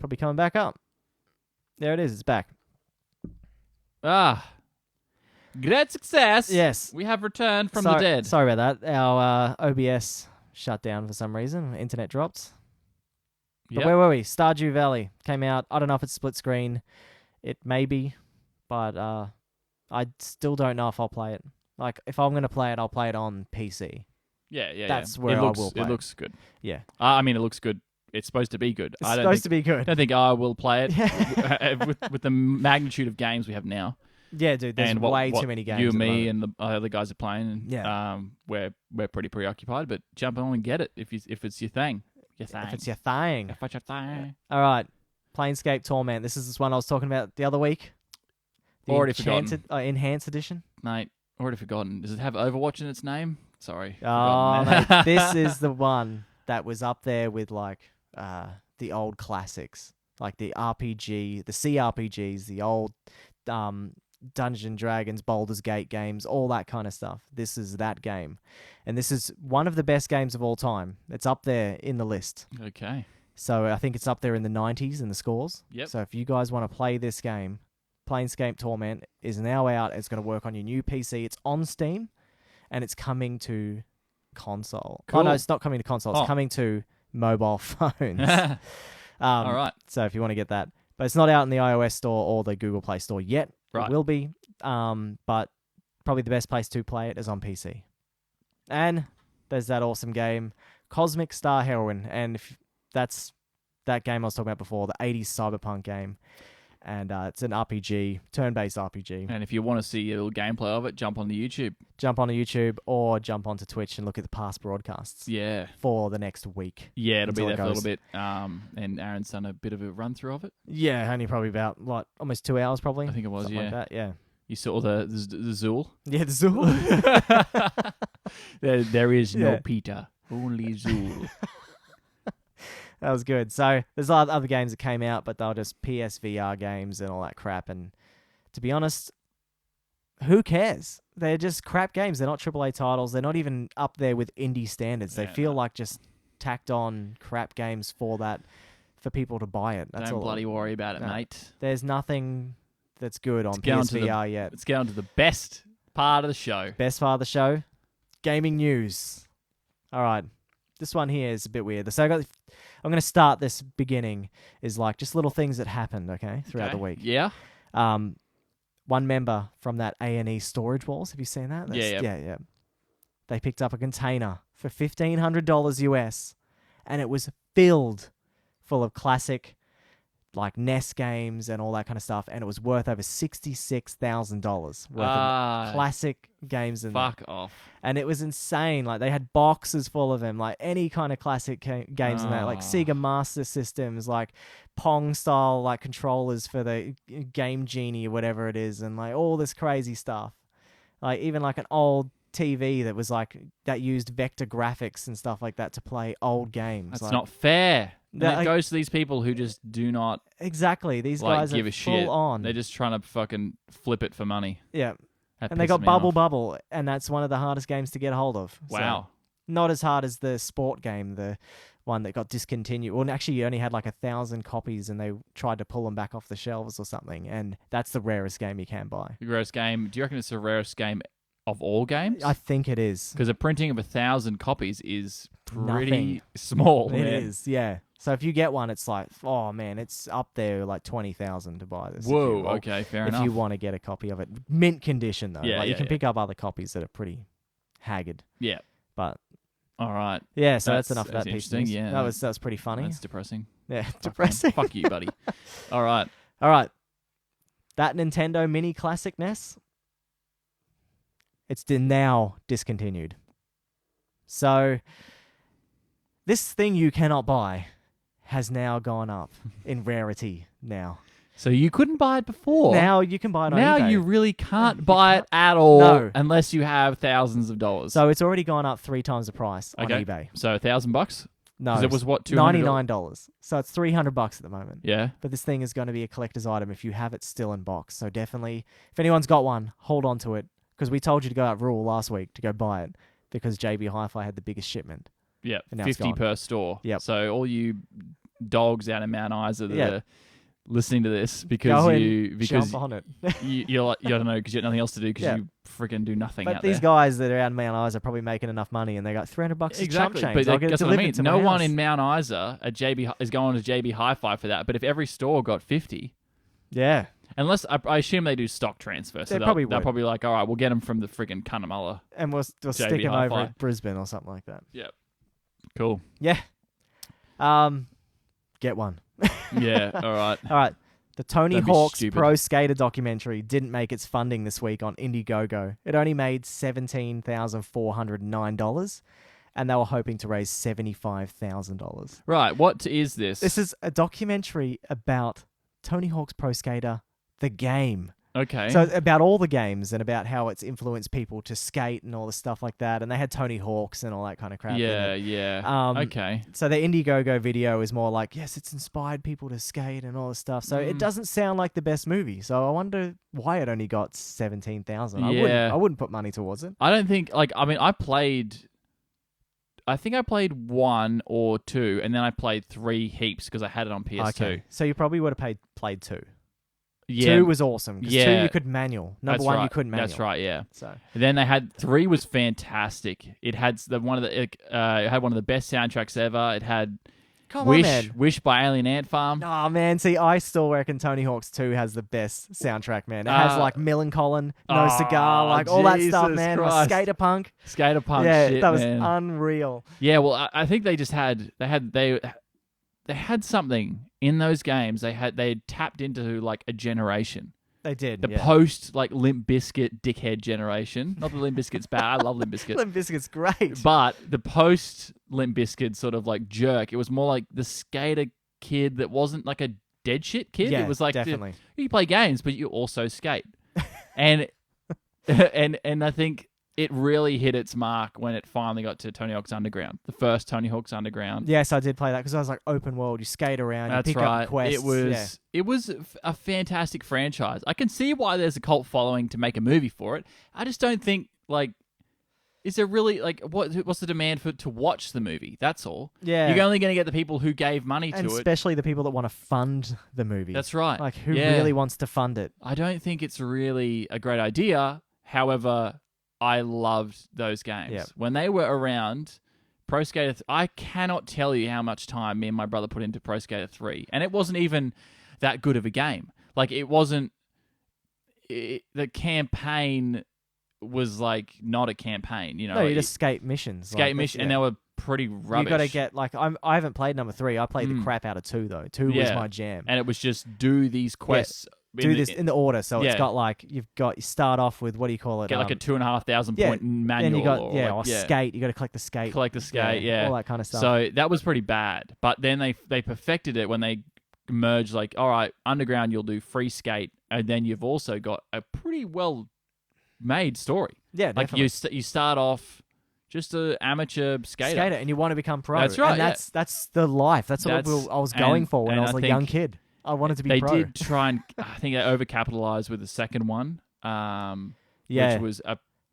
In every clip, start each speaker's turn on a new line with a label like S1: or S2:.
S1: probably coming back up. There it is. It's back.
S2: Great success.
S1: Yes.
S2: We have returned from the dead.
S1: Sorry about that. Our OBS shut down for some reason. Internet dropped. But where were we? Stardew Valley came out. I don't know if it's split screen. It may be, but I still don't know if I'll play it. Like, if I'm going to play it, I'll play it on PC.
S2: Yeah.
S1: That's where I will play
S2: it. It looks good.
S1: Yeah.
S2: I mean, it looks good. It's supposed to be good.
S1: It's supposed to be good.
S2: I don't think I will play it with the magnitude of games we have now.
S1: Yeah, dude, there's way too many games.
S2: You and me and the other guys are playing.
S1: And,
S2: we're pretty preoccupied, but jump on and get it if it's your thing.
S1: If it's your thing.
S2: If it's your thing.
S1: All right, Planescape Torment. This is one I was talking about the other week. The
S2: already forgotten.
S1: Enhanced edition.
S2: Mate, already forgotten. Does it have Overwatch in its name? Sorry.
S1: Oh, mate, this is the one that was up there with like the old classics, like the RPG, the CRPGs, the old Dungeons & Dragons, Baldur's Gate games, all that kind of stuff. This is that game. And this is one of the best games of all time. It's up there in the list.
S2: Okay.
S1: So I think it's up there in the 90s in the scores.
S2: Yep.
S1: So if you guys want to play this game, Planescape Torment is now out. It's going to work on your new PC. It's on Steam, and it's coming to console.
S2: Cool.
S1: Oh, no, it's not coming to console. It's coming to mobile phones.
S2: All right.
S1: So if you want to get that. But it's not out in the iOS store or the Google Play Store yet.
S2: Right.
S1: It will be. But probably the best place to play it is on PC. And there's that awesome game, Cosmic Star Heroine. And that's that game I was talking about before, the 80s cyberpunk game. And it's an RPG, turn-based RPG.
S2: And if you want to see a little gameplay of it, jump on the YouTube.
S1: Jump onto YouTube or jump onto Twitch and look at the past broadcasts.
S2: Yeah.
S1: For the next week.
S2: Yeah, it'll be there for a little bit. And Aaron's done a bit of a run-through of it.
S1: Yeah, only probably about, almost 2 hours probably?
S2: I think it was,
S1: Something like that, yeah.
S2: You saw the Zool?
S1: Yeah, the Zool.
S2: there is no Peter, only Zool.
S1: That was good. So there's a lot of other games that came out, but they're just PSVR games and all that crap. And to be honest, who cares? They're just crap games. They're not AAA titles. They're not even up there with indie standards. They feel like just tacked on crap games for people to buy it. That's
S2: Don't
S1: all.
S2: bloody worry about it, mate.
S1: There's nothing that's good on PSVR yet.
S2: Let's get on to the best part of the show.
S1: Best part of the show? Gaming news. All right. This one here is a bit weird. So I'm going to start this beginning is like just little things that happened, okay, throughout the week.
S2: Yeah.
S1: One member from that A&E Storage Wars, have you seen that? Yeah. They picked up a container for $1,500 US, and it was filled full of classic like NES games and all that kind of stuff, and it was worth over $66,000 worth of classic games.
S2: Fuck off.
S1: And it was insane. Like, they had boxes full of them, like any kind of classic games in that, like Sega Master Systems, like Pong-style like controllers for the Game Genie or whatever it is, and like all this crazy stuff. Like even like an old TV that was like that used vector graphics and stuff like that to play old games.
S2: That's
S1: like,
S2: not fair. That goes to these people who just do not
S1: exactly. These guys
S2: give
S1: are
S2: a shit.
S1: full on.
S2: They're just trying to fucking flip it for money.
S1: Yeah, and they got Bubble, and that's one of the hardest games to get a hold of.
S2: Wow,
S1: so, not as hard as the sport game, the one that got discontinued. Well, actually, you only had like 1,000 copies, and they tried to pull them back off the shelves or something. And that's the rarest game you can buy.
S2: The rarest game. Do you reckon it's the rarest game of all games?
S1: I think it is.
S2: Because a printing of 1,000 copies is pretty
S1: Nothing.
S2: small.
S1: It is, yeah. So if you get one, it's like, oh man, it's up there like 20,000 to buy this.
S2: Whoa, okay, fair enough.
S1: If you want to get a copy of it, mint condition though.
S2: Yeah,
S1: you can pick up other copies that are pretty haggard.
S2: Yeah,
S1: but
S2: all right.
S1: Yeah, so that's enough of that piece.
S2: Yeah,
S1: that was pretty funny.
S2: That's depressing.
S1: Yeah, depressing.
S2: Fuck you, buddy. All right.
S1: That Nintendo Mini Classic NES, it's now discontinued. So this thing you cannot buy has now gone up in rarity now.
S2: So you couldn't buy it before.
S1: Now you can buy it on
S2: Now
S1: eBay.
S2: you really can't buy it at all unless you have thousands of dollars.
S1: So it's already gone up 3 times the price on eBay.
S2: So $1,000?
S1: No,
S2: it was what,
S1: $99. So it's $300 at the moment.
S2: Yeah.
S1: But this thing is going to be a collector's item if you have it still in box. So definitely, if anyone's got one, hold on to it, because we told you to go out rule last week to go buy it because JB Hi-Fi had the biggest shipment.
S2: Yeah,
S1: and now
S2: 50 per store.
S1: Yep.
S2: So all you dogs out in Mount Isa that are listening to this because
S1: jump on it.
S2: you're like, you don't know because you have nothing else to do because you freaking do nothing.
S1: But
S2: out
S1: these
S2: there.
S1: guys that are out in Mount Isa are probably making enough money, and they got $300
S2: exactly.
S1: chump change.
S2: But that's what I mean. No one in
S1: house.
S2: Mount Isa at JB is going to JB Hi-Fi for that. But if every store got 50, unless I assume they do stock transfer, so they'll probably like, all right, we'll get them from the friggin' Cunnamulla,
S1: and we'll stick them over at Brisbane or something like that.
S2: Yep. Cool.
S1: Yeah. Get one.
S2: Yeah. All right.
S1: All right. The Tony Hawk's Pro Skater documentary didn't make its funding this week on Indiegogo. It only made $17,409, and they were hoping to raise $75,000.
S2: Right. What is this?
S1: This is a documentary about Tony Hawk's Pro Skater, the game.
S2: Okay.
S1: So about all the games and about how it's influenced people to skate and all the stuff like that. And they had Tony Hawk's and all that kind of crap.
S2: Yeah. Okay.
S1: So the Indiegogo video is more like, yes, it's inspired people to skate and all this stuff. So it doesn't sound like the best movie. So I wonder why it only got 17,000. I wouldn't put money towards it.
S2: I don't think I think I played 1 or 2, and then I played 3 heaps because I had it on PS2.
S1: Okay. So you probably would have played 2.
S2: Yeah.
S1: 2 was awesome because 2 you could manual. Number 1 you couldn't manual.
S2: That's right. Yeah.
S1: So
S2: and then they had 3 was fantastic. It had one of the best soundtracks ever. It had Wish by Alien Ant Farm.
S1: Oh man, see, I still reckon Tony Hawk's 2 has the best soundtrack, man. It has like Millencolin, No Cigar, like all that stuff, man. Skater Punk.
S2: Yeah,
S1: shit, that was unreal.
S2: Yeah, well, I think they just had something in those games. They had tapped into like a generation.
S1: They did.
S2: The post like Limp Bizkit dickhead generation. Not that Limp Bizkit's bad. I love Limp Bizkit.
S1: Limp Bizkit's great.
S2: But the post Limp Bizkit sort of like jerk. It was more like the skater kid that wasn't like a dead shit kid.
S1: Yeah,
S2: it was like
S1: definitely.
S2: You play games, but you also skate. and I think it really hit its mark when it finally got to Tony Hawk's Underground, the first Tony Hawk's Underground.
S1: Yes, I did play that because I was like open world. You skate around, you pick up quests.
S2: It was a fantastic franchise. I can see why there's a cult following to make a movie for it. I just don't think like, is there really like what's the demand to watch the movie? That's all.
S1: Yeah,
S2: you're only going to get the people who gave money to it,
S1: especially the people that want to fund the movie.
S2: That's right.
S1: Like who really wants to fund it?
S2: I don't think it's really a great idea. However, I loved those games. When they were around, Pro Skater... I cannot tell you how much time me and my brother put into Pro Skater 3. And it wasn't even that good of a game. Like, it wasn't... the campaign was, like, not a campaign, you know?
S1: No, you just skate missions.
S2: And they were pretty rubbish.
S1: You got to get... Like, I haven't played number 3. I played the crap out of 2, though. 2 was my jam.
S2: And it was just do these quests...
S1: Do this in the order, so it's got like you start off with what do you call it?
S2: Get like a 2,500 point manual.
S1: Then you got skate. You got to collect the skate.
S2: Collect the skate,
S1: all that kind of stuff.
S2: So that was pretty bad. But then they perfected it when they merged. Like, all right, Underground, you'll do free skate, and then you've also got a pretty well made story.
S1: Yeah, definitely.
S2: Like you start off just an amateur skater,
S1: and you want to become pro.
S2: That's right.
S1: And that's the life. That's what I was going for when I was a young kid. I wanted to be pro.
S2: They did try and I think they overcapitalized with the second one. Which was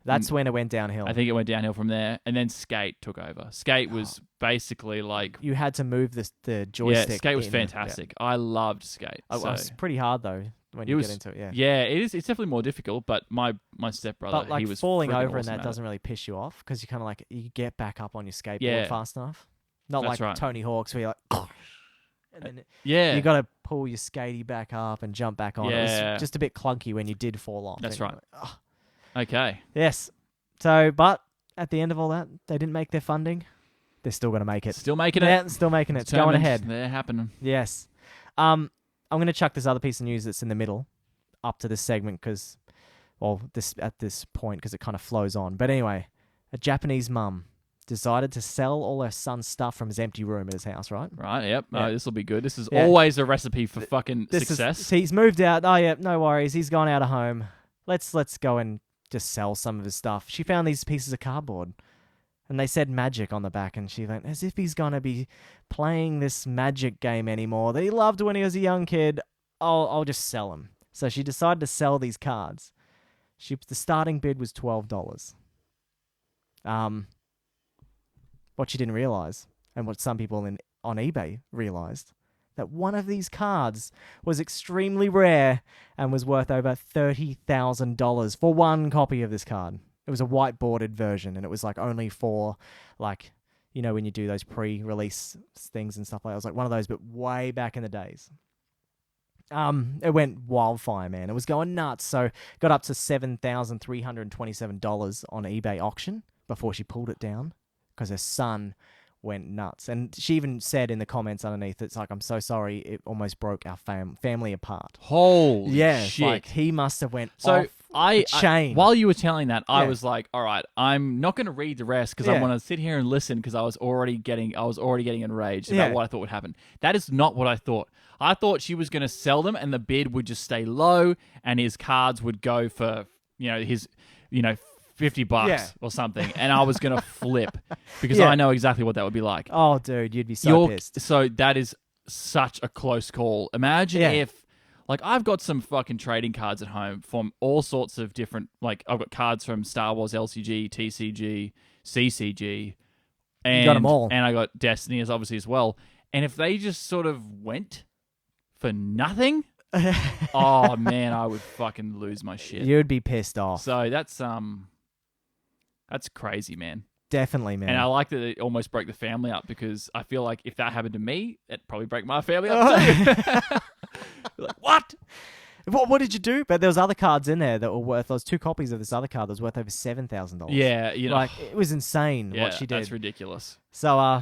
S1: that's when it went downhill.
S2: I think it went downhill from there, and then Skate took over. Skate was basically like
S1: you had to move the joystick.
S2: Yeah, Skate was fantastic. I loved Skate.
S1: It was pretty hard though when you get into it.
S2: Yeah, it is. It's definitely more difficult. But my stepbrother,
S1: but like
S2: he was
S1: falling over, and
S2: awesome
S1: that doesn't really piss you off because you kind of like you get back up on your skateboard fast enough. Not like Tony Hawk's where you're like. And then you got to pull your skatey back up and jump back on. It was just a bit clunky when you did fall off.
S2: That's right.
S1: Like,
S2: okay.
S1: Yes. So, but at the end of all that, they didn't make their funding. They're still going to make it.
S2: Still making it.
S1: Still making it. It's going ahead.
S2: They're happening.
S1: Yes. I'm going to chuck this other piece of news that's in the middle up to this segment because, at this point because it kind of flows on. But anyway, a Japanese mum decided to sell all her son's stuff from his empty room at his house, right?
S2: Right, yep. This will be good. This is always a recipe for fucking success.
S1: He's moved out. Oh, yeah, no worries. He's gone out of home. Let's go and just sell some of his stuff. She found these pieces of cardboard, and they said magic on the back, and she went, as if he's going to be playing this magic game anymore that he loved when he was a young kid. I'll just sell them. So she decided to sell these cards. The starting bid was $12. What she didn't realize, and what some people on eBay realized that one of these cards was extremely rare and was worth over $30,000 for one copy of this card. It was a white-bordered version, and it was like only for like, you know, when you do those pre-release things and stuff like that. It was like one of those, but way back in the days. It went wildfire, man. It was going nuts. So got up to $7,327 on eBay auction before she pulled it down because her son went nuts. And she even said in the comments underneath, it's like, I'm so sorry, it almost broke our family apart.
S2: Holy shit.
S1: Like he must have went off the chain.
S2: While you were telling that, I was like, all right, I'm not going to read the rest because I want to sit here and listen because I was already getting enraged about what I thought would happen. That is not what I thought. I thought she was going to sell them and the bid would just stay low and his cards would go for, $50 or something, and I was going to flip because I know exactly what that would be like.
S1: Oh, dude, you'd be so pissed.
S2: So that is such a close call. Imagine if, like, I've got some fucking trading cards at home from all sorts of different, like, I've got cards from Star Wars LCG, TCG, CCG, and
S1: you got them all.
S2: And I got Destiny obviously as well. And if they just sort of went for nothing, oh man, I would fucking lose my shit.
S1: You'd be pissed off.
S2: So that's crazy, man.
S1: Definitely, man.
S2: And I like that it almost broke the family up because I feel like if that happened to me, it'd probably break my family up too. Like, what?
S1: What did you do? But there was other cards in there that were worth. There was 2 copies of this other card that was worth over $7,000.
S2: Yeah,
S1: like it was insane what she did.
S2: That's ridiculous.
S1: So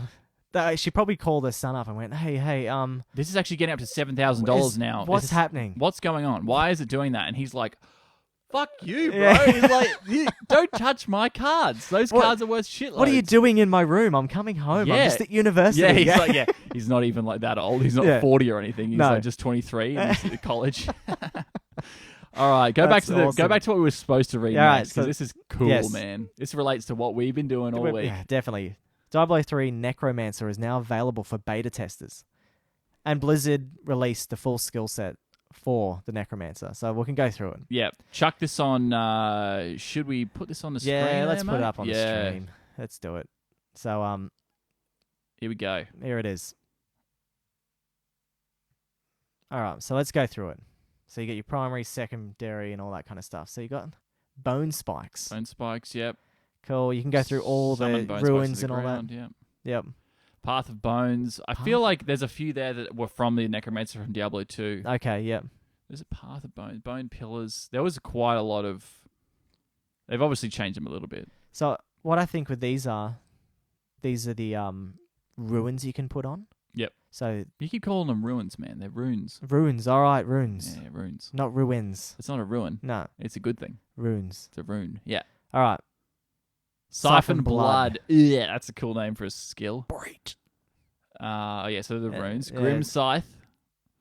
S1: she probably called her son up and went, hey,
S2: this is actually getting up to $7,000 now.
S1: What's happening?
S2: What's going on? Why is it doing that? And he's like, fuck you, bro. He's like, don't touch my cards. Those cards are worth shitloads.
S1: What are you doing in my room? I'm coming home. I'm just at university.
S2: Yeah, he's like, he's not even like that old. He's not 40 or anything. He's like just 23 and he's at college. All right, go back to what we were supposed to read next because this is cool, man. This relates to what we've been doing all week.
S1: Yeah, definitely. Diablo 3 Necromancer is now available for beta testers. And Blizzard released the full skill set for the Necromancer. So we can go through it.
S2: Yeah. Chuck this on... should we put this on the screen?
S1: Yeah, let's put it up on the stream. Let's do it. So,
S2: here we go.
S1: Here it is. All right, so let's go through it. So you get your primary, secondary, and all that kind of stuff. So you got bone spikes.
S2: Bone spikes, yep.
S1: Cool. You can go through all the ruins and all that. Yep.
S2: Path of Bones. I feel like there's a few there that were from the Necromancer from Diablo 2.
S1: Okay, yep.
S2: There's a Path of Bones. Bone Pillars. There was quite a lot of... They've obviously changed them a little bit.
S1: So what I think with these are the ruins you can put on.
S2: Yep.
S1: So
S2: you keep calling them ruins, man. They're runes.
S1: Runes. All right, runes.
S2: Yeah, runes.
S1: Not ruins.
S2: It's not a ruin.
S1: No.
S2: It's a good thing.
S1: Runes.
S2: It's a rune. Yeah.
S1: All right.
S2: Siphon Blood. Yeah, that's a cool name for a skill.
S1: Great.
S2: So the runes. Grim Scythe.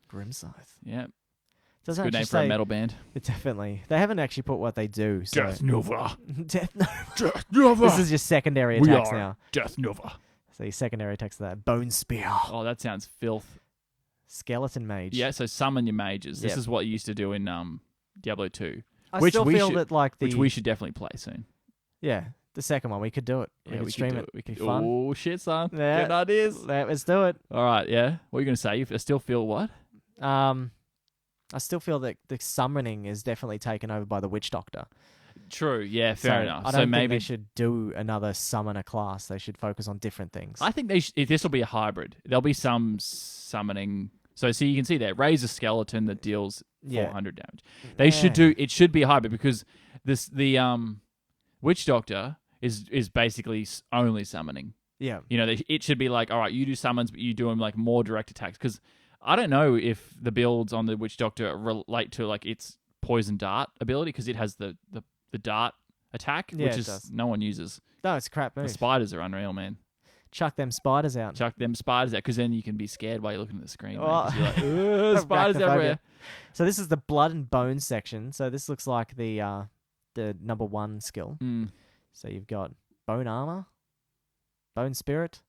S1: Grim Scythe.
S2: Yeah.
S1: It's
S2: a good name for a metal band.
S1: Definitely. They haven't actually put what they do. So.
S2: Death Nova.
S1: Death Nova. This is your secondary attacks now.
S2: Death Nova.
S1: So your secondary attacks are that. Bone Spear.
S2: Oh, that sounds filth.
S1: Skeleton Mage.
S2: Yeah, so summon your mages. This is what you used to do in Diablo 2.
S1: Which we
S2: should definitely play soon.
S1: Yeah. The second one, we could do it.
S2: We could
S1: stream it. We could fun.
S2: Oh, shit, son.
S1: Yeah.
S2: Good ideas.
S1: Let's do it.
S2: All right, yeah. What are you going to say? I still feel what?
S1: I still feel that the summoning is definitely taken over by the Witch Doctor.
S2: True, yeah, fair enough.
S1: I don't think they should do another summoner class. They should focus on different things.
S2: I think this will be a hybrid. There'll be some summoning. So you can see there, raise a skeleton that deals 400 damage. It should be a hybrid because the Witch Doctor is basically only summoning.
S1: Yeah.
S2: It should be like, all right, you do summons, but you do them like more direct attacks. Because I don't know if the builds on the Witch Doctor relate to like its poison dart ability because it has the dart attack, which is no one uses.
S1: No, it's a crap move.
S2: The spiders are unreal, man.
S1: Chuck them spiders out.
S2: Because then you can be scared while you're looking at the screen. Oh. You're like, spiders everywhere.
S1: So this is the blood and bone section. So this looks like the number 1 skill. So you've got bone armor, bone spirit,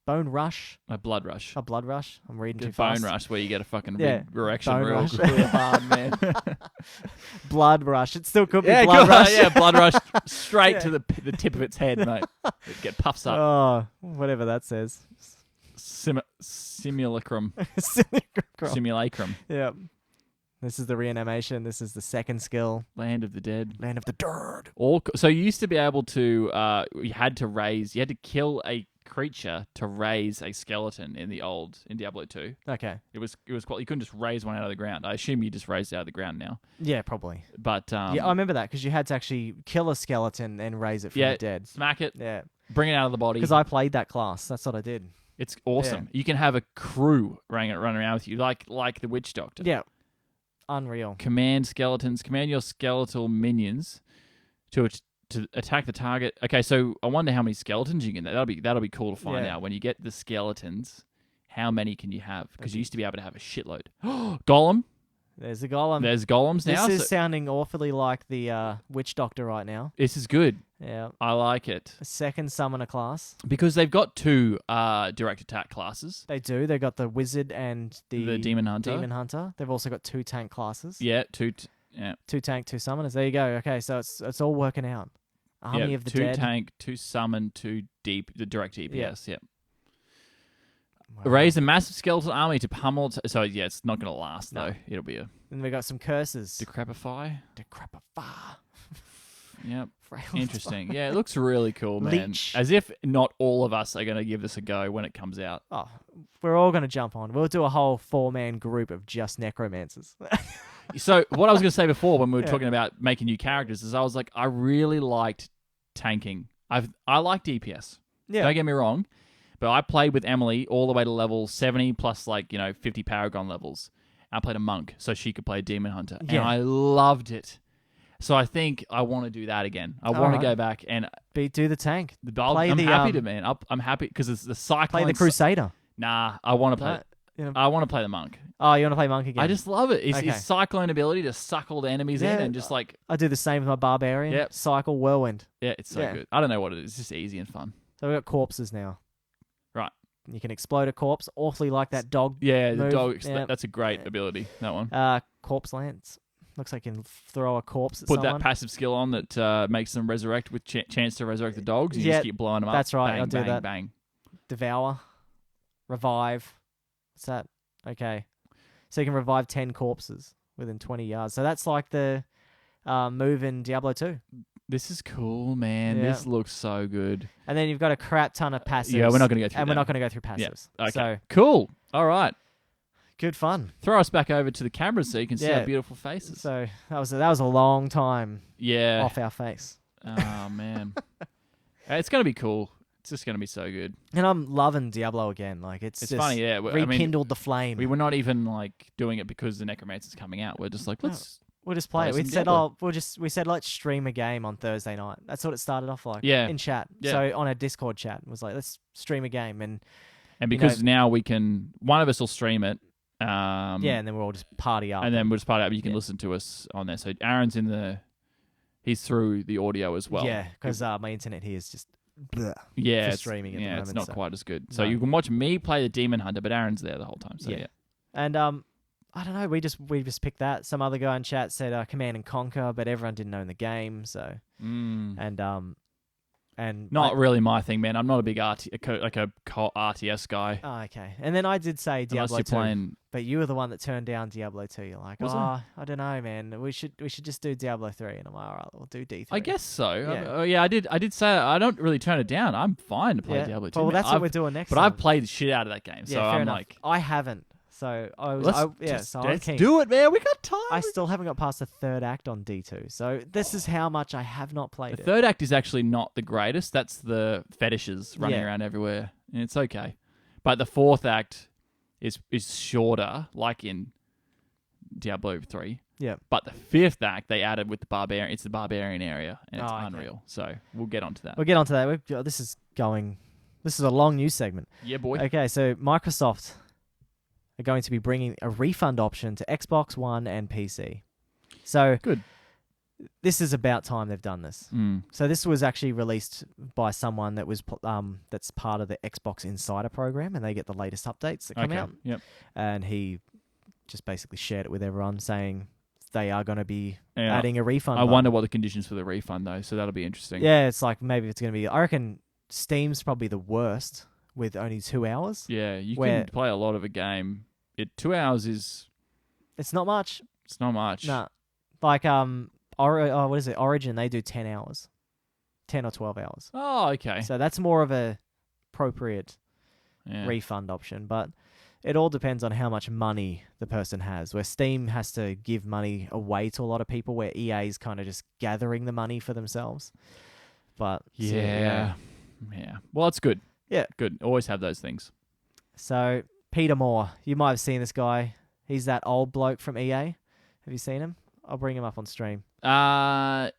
S1: bone rush.
S2: A blood rush.
S1: A blood rush. I'm reading too
S2: bone
S1: fast.
S2: Bone rush where you get a fucking erection real hard, man.
S1: Blood rush. It still could be blood rush.
S2: Yeah, blood rush straight to the tip of its head, mate. It get puffs up.
S1: Oh, whatever that says.
S2: Simulacrum.
S1: Simulacrum.
S2: Simulacrum.
S1: Yeah. This is the reanimation. This is the second skill.
S2: Land of the Dead.
S1: Land of the Dead.
S2: So you used to be able to, you had to kill a creature to raise a skeleton in Diablo 2.
S1: Okay.
S2: It was quite, you couldn't just raise one out of the ground. I assume you just raised it out of the ground now.
S1: Yeah, probably.
S2: But
S1: yeah, I remember that because you had to actually kill a skeleton and raise it from the dead.
S2: Smack it.
S1: Yeah.
S2: Bring it out of the body.
S1: Because I played that class. That's what I did.
S2: It's awesome. Yeah. You can have a crew run around with you, like the Witch Doctor.
S1: Yeah. Unreal.
S2: Command your skeletal minions to attack the target. Okay, so I wonder how many skeletons you can. That'll be cool to find out when you get the skeletons. How many can you have? Because you used to be able to have a shitload. Golem.
S1: There's the golem.
S2: There's golems now.
S1: This is sounding awfully like the Witch Doctor right now.
S2: This is good.
S1: Yeah.
S2: I like it.
S1: A second summoner class.
S2: Because they've got two direct attack classes.
S1: They do. They've got the Wizard and the
S2: Demon Hunter.
S1: They've also got two tank classes.
S2: Yeah, two
S1: tank, two summoners. There you go. Okay, so it's all working out. Army of the Dead.
S2: Two tank, two summon, two deep, the direct DPS. Yeah.
S1: Wow.
S2: Raise a massive skeletal army to pummel. So yeah, it's not going to last though. It'll be a.
S1: And we got some curses.
S2: Decrepify. Yep.
S1: Frail
S2: Interesting. Yeah, it looks really cool, man.
S1: Leech.
S2: As if not all of us are going to give this a go when it comes out.
S1: Oh, we're all going to jump on. We'll do a whole 4-man group of just necromancers.
S2: So what I was going to say before when we were talking about making new characters is I was like, I really liked tanking. I like DPS.
S1: Yeah.
S2: Don't get me wrong. But I played with Emily all the way to level 70 plus 50 Paragon levels. I played a monk so she could play a Demon Hunter. And I loved it. So I think I want to do that again. I want to go back and...
S1: do the tank.
S2: I'm happy because it's the cycling...
S1: Play the Crusader.
S2: Nah, I want to play... I want to play the monk.
S1: Oh, you want to play monk again?
S2: I just love it. It's cyclone ability to suck all the enemies in and just like...
S1: I do the same with my barbarian. Yep. Cycle whirlwind.
S2: Yeah, it's so good. I don't know what it is. It's just easy and fun.
S1: So we've got corpses now.
S2: Right.
S1: You can explode a corpse, awfully like that dog.
S2: Yeah,
S1: move.
S2: The dog. Yeah. That's a great ability. That one.
S1: Corpse lance. Looks like you can throw a corpse at
S2: someone.
S1: Put that
S2: passive skill on that makes them resurrect with chance to resurrect the dogs. You just keep blowing them up.
S1: That's right.
S2: Bang,
S1: I'll do
S2: bang,
S1: that.
S2: Bang.
S1: Devour. Revive. What's that? Okay. So you can revive 10 corpses within 20 yards. So that's like the move in Diablo 2.
S2: This is cool, man. Yeah. This looks so good.
S1: And then you've got a crap ton of passives.
S2: Yeah, we're not going to go through
S1: And we're not going to go through passives.
S2: Yeah. Okay.
S1: So,
S2: cool. All right.
S1: Good fun.
S2: Throw us back over to the camera so you can see our beautiful faces.
S1: So that was a long time off our face.
S2: Oh, man. It's going to be cool. It's just going to be so good.
S1: And I'm loving Diablo again. Like it's just
S2: funny, yeah.
S1: Rekindled the flame.
S2: We were not even like doing it because the Necromancer's coming out. We're just like,
S1: we'll just play it. We said let's stream a game on Thursday night. That's what it started off like.
S2: Yeah.
S1: In chat. Yeah. So on a Discord chat, it was like, let's stream a game and
S2: because now we can, one of us will stream it.
S1: And then we'll all just party up.
S2: And then we'll just party up. You can listen to us on there. So Aaron's he's through the audio as well.
S1: Yeah, because my internet here is just for streaming at the moment.
S2: It's not quite as good. So you can watch me play the Demon Hunter, but Aaron's there the whole time. So yeah.
S1: And I don't know, we just picked that. Some other guy in chat said Command and Conquer, but everyone didn't own the game, so and
S2: not really my thing, man. I'm not a big RTS guy.
S1: Oh, okay. And then I did say Diablo 2,
S2: playing...
S1: but you were the one that turned down Diablo 2. You're like, I don't know, man. We should just do Diablo 3. And I'm like, all right, we'll do D3.
S2: I guess so. Yeah, I did say I don't really turn it down. I'm fine to play Diablo 2.
S1: Well, that's what we're doing next
S2: time. But I've played the shit out of that game, so I'm like...
S1: I haven't. So
S2: let's do it, man. We got time.
S1: I still haven't got past the third act on D2. So this is how much I have not played
S2: it. The third act is actually not the greatest. That's the fetishes running around everywhere. And it's okay. But the fourth act is shorter, like in Diablo 3. Yeah. But the fifth act they added with the barbarian. It's the barbarian area, and it's unreal. So we'll get onto that.
S1: This is a long news segment.
S2: Yeah, boy.
S1: Okay, so Microsoft are going to be bringing a refund option to Xbox One and PC. So
S2: good.
S1: This is about time they've done this. So this was actually released by someone that was that's part of the Xbox Insider program, and they get the latest updates that come out.
S2: Yep.
S1: And he just basically shared it with everyone, saying they are going to be adding a refund.
S2: I wonder what the conditions for the refund though. So that'll be interesting.
S1: Yeah, it's like maybe it's going to be. I reckon Steam's probably the worst, with only 2 hours.
S2: Yeah, you can play a lot of a game. 2 hours is...
S1: It's not much.
S2: It's not much.
S1: Nah. Like, what is it? Origin, they do 10 hours. 10 or 12 hours.
S2: Oh, okay.
S1: So that's more of a appropriate refund option. But it all depends on how much money the person has. Where Steam has to give money away to a lot of people, where EA is kind of just gathering the money for themselves. But
S2: yeah. Well, it's good.
S1: Yeah.
S2: Good. Always have those things.
S1: So, Peter Moore. You might have seen this guy. He's that old bloke from EA. Have you seen him? I'll bring him up on stream.
S2: No.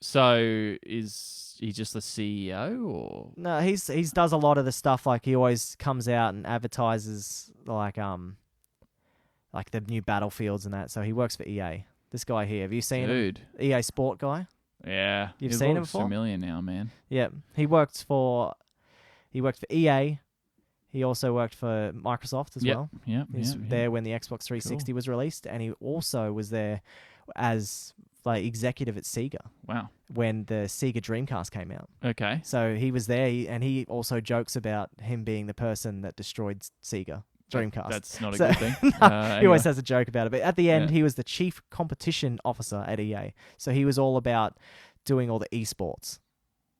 S2: So, is he just the CEO or?
S1: No, he's does a lot of the stuff. Like, he always comes out and advertises like the new Battlefields and that. So he works for EA. This guy here. Have you seen him? EA Sport guy?
S2: Yeah.
S1: You've seen him before?
S2: Familiar now, man.
S1: Yeah. He worked for EA. He also worked for Microsoft as well.
S2: Yeah.
S1: He was there when the Xbox 360 was released, and he also was there as like executive at Sega.
S2: Wow.
S1: When the Sega Dreamcast came out.
S2: Okay.
S1: So he was there, and he also jokes about him being the person that destroyed Sega Dreamcast.
S2: That's not a good thing.
S1: He always has a joke about it. But at the end, he was the chief competition officer at EA. So he was all about doing all the esports.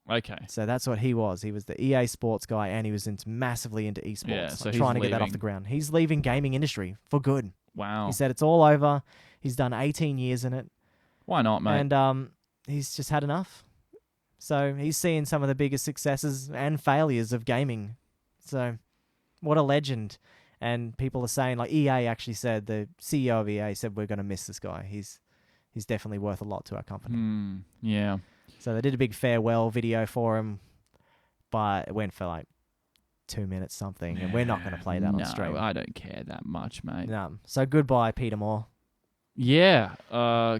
S2: Okay.
S1: So that's what he was. He was the EA Sports guy, and he was massively into esports.
S2: Yeah, so
S1: trying to get that off the ground. He's leaving gaming industry for good.
S2: Wow.
S1: He said it's all over. He's done 18 years in it.
S2: Why not, mate?
S1: And he's just had enough. So he's seeing some of the biggest successes and failures of gaming. So what a legend. And people are saying, like EA actually said, the CEO of EA said, we're going to miss this guy. He's definitely worth a lot to our company.
S2: Yeah.
S1: So they did a big farewell video for him, but it went for like 2 minutes something, and we're not going to play that on stream.
S2: No, I don't care that much, mate.
S1: No. So goodbye, Peter Moore.
S2: Yeah.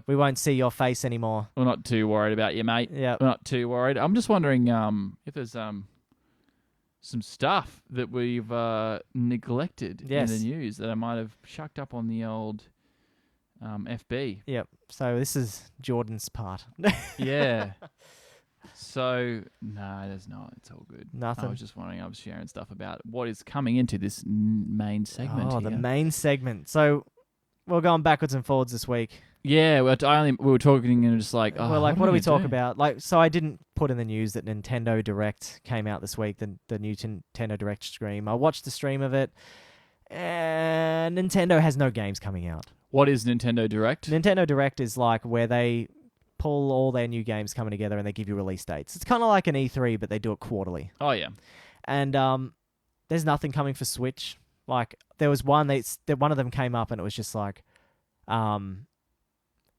S1: We won't see your face anymore.
S2: We're not too worried about you, mate.
S1: Yeah.
S2: We're not too worried. I'm just wondering if there's some stuff that we've neglected in the news that I might have chucked up on the old FB.
S1: Yep. So this is Jordan's part.
S2: Yeah. So, no, there's not. It's all good.
S1: Nothing.
S2: I was just wondering, I was sharing stuff about what is coming into this main segment here.
S1: The main segment. So we're going backwards and forwards this week.
S2: Yeah, we were talking and just like,
S1: what do we talk about? Like, so I didn't put in the news that Nintendo Direct came out this week, the new Nintendo Direct stream. I watched the stream of it, and Nintendo has no games coming out.
S2: What is Nintendo Direct?
S1: Nintendo Direct is like where they pull all their new games coming together and they give you release dates. It's kind of like an E3, but they do it quarterly.
S2: Oh, yeah.
S1: And there's nothing coming for Switch. Like, there was one, one of them came up and it was just like,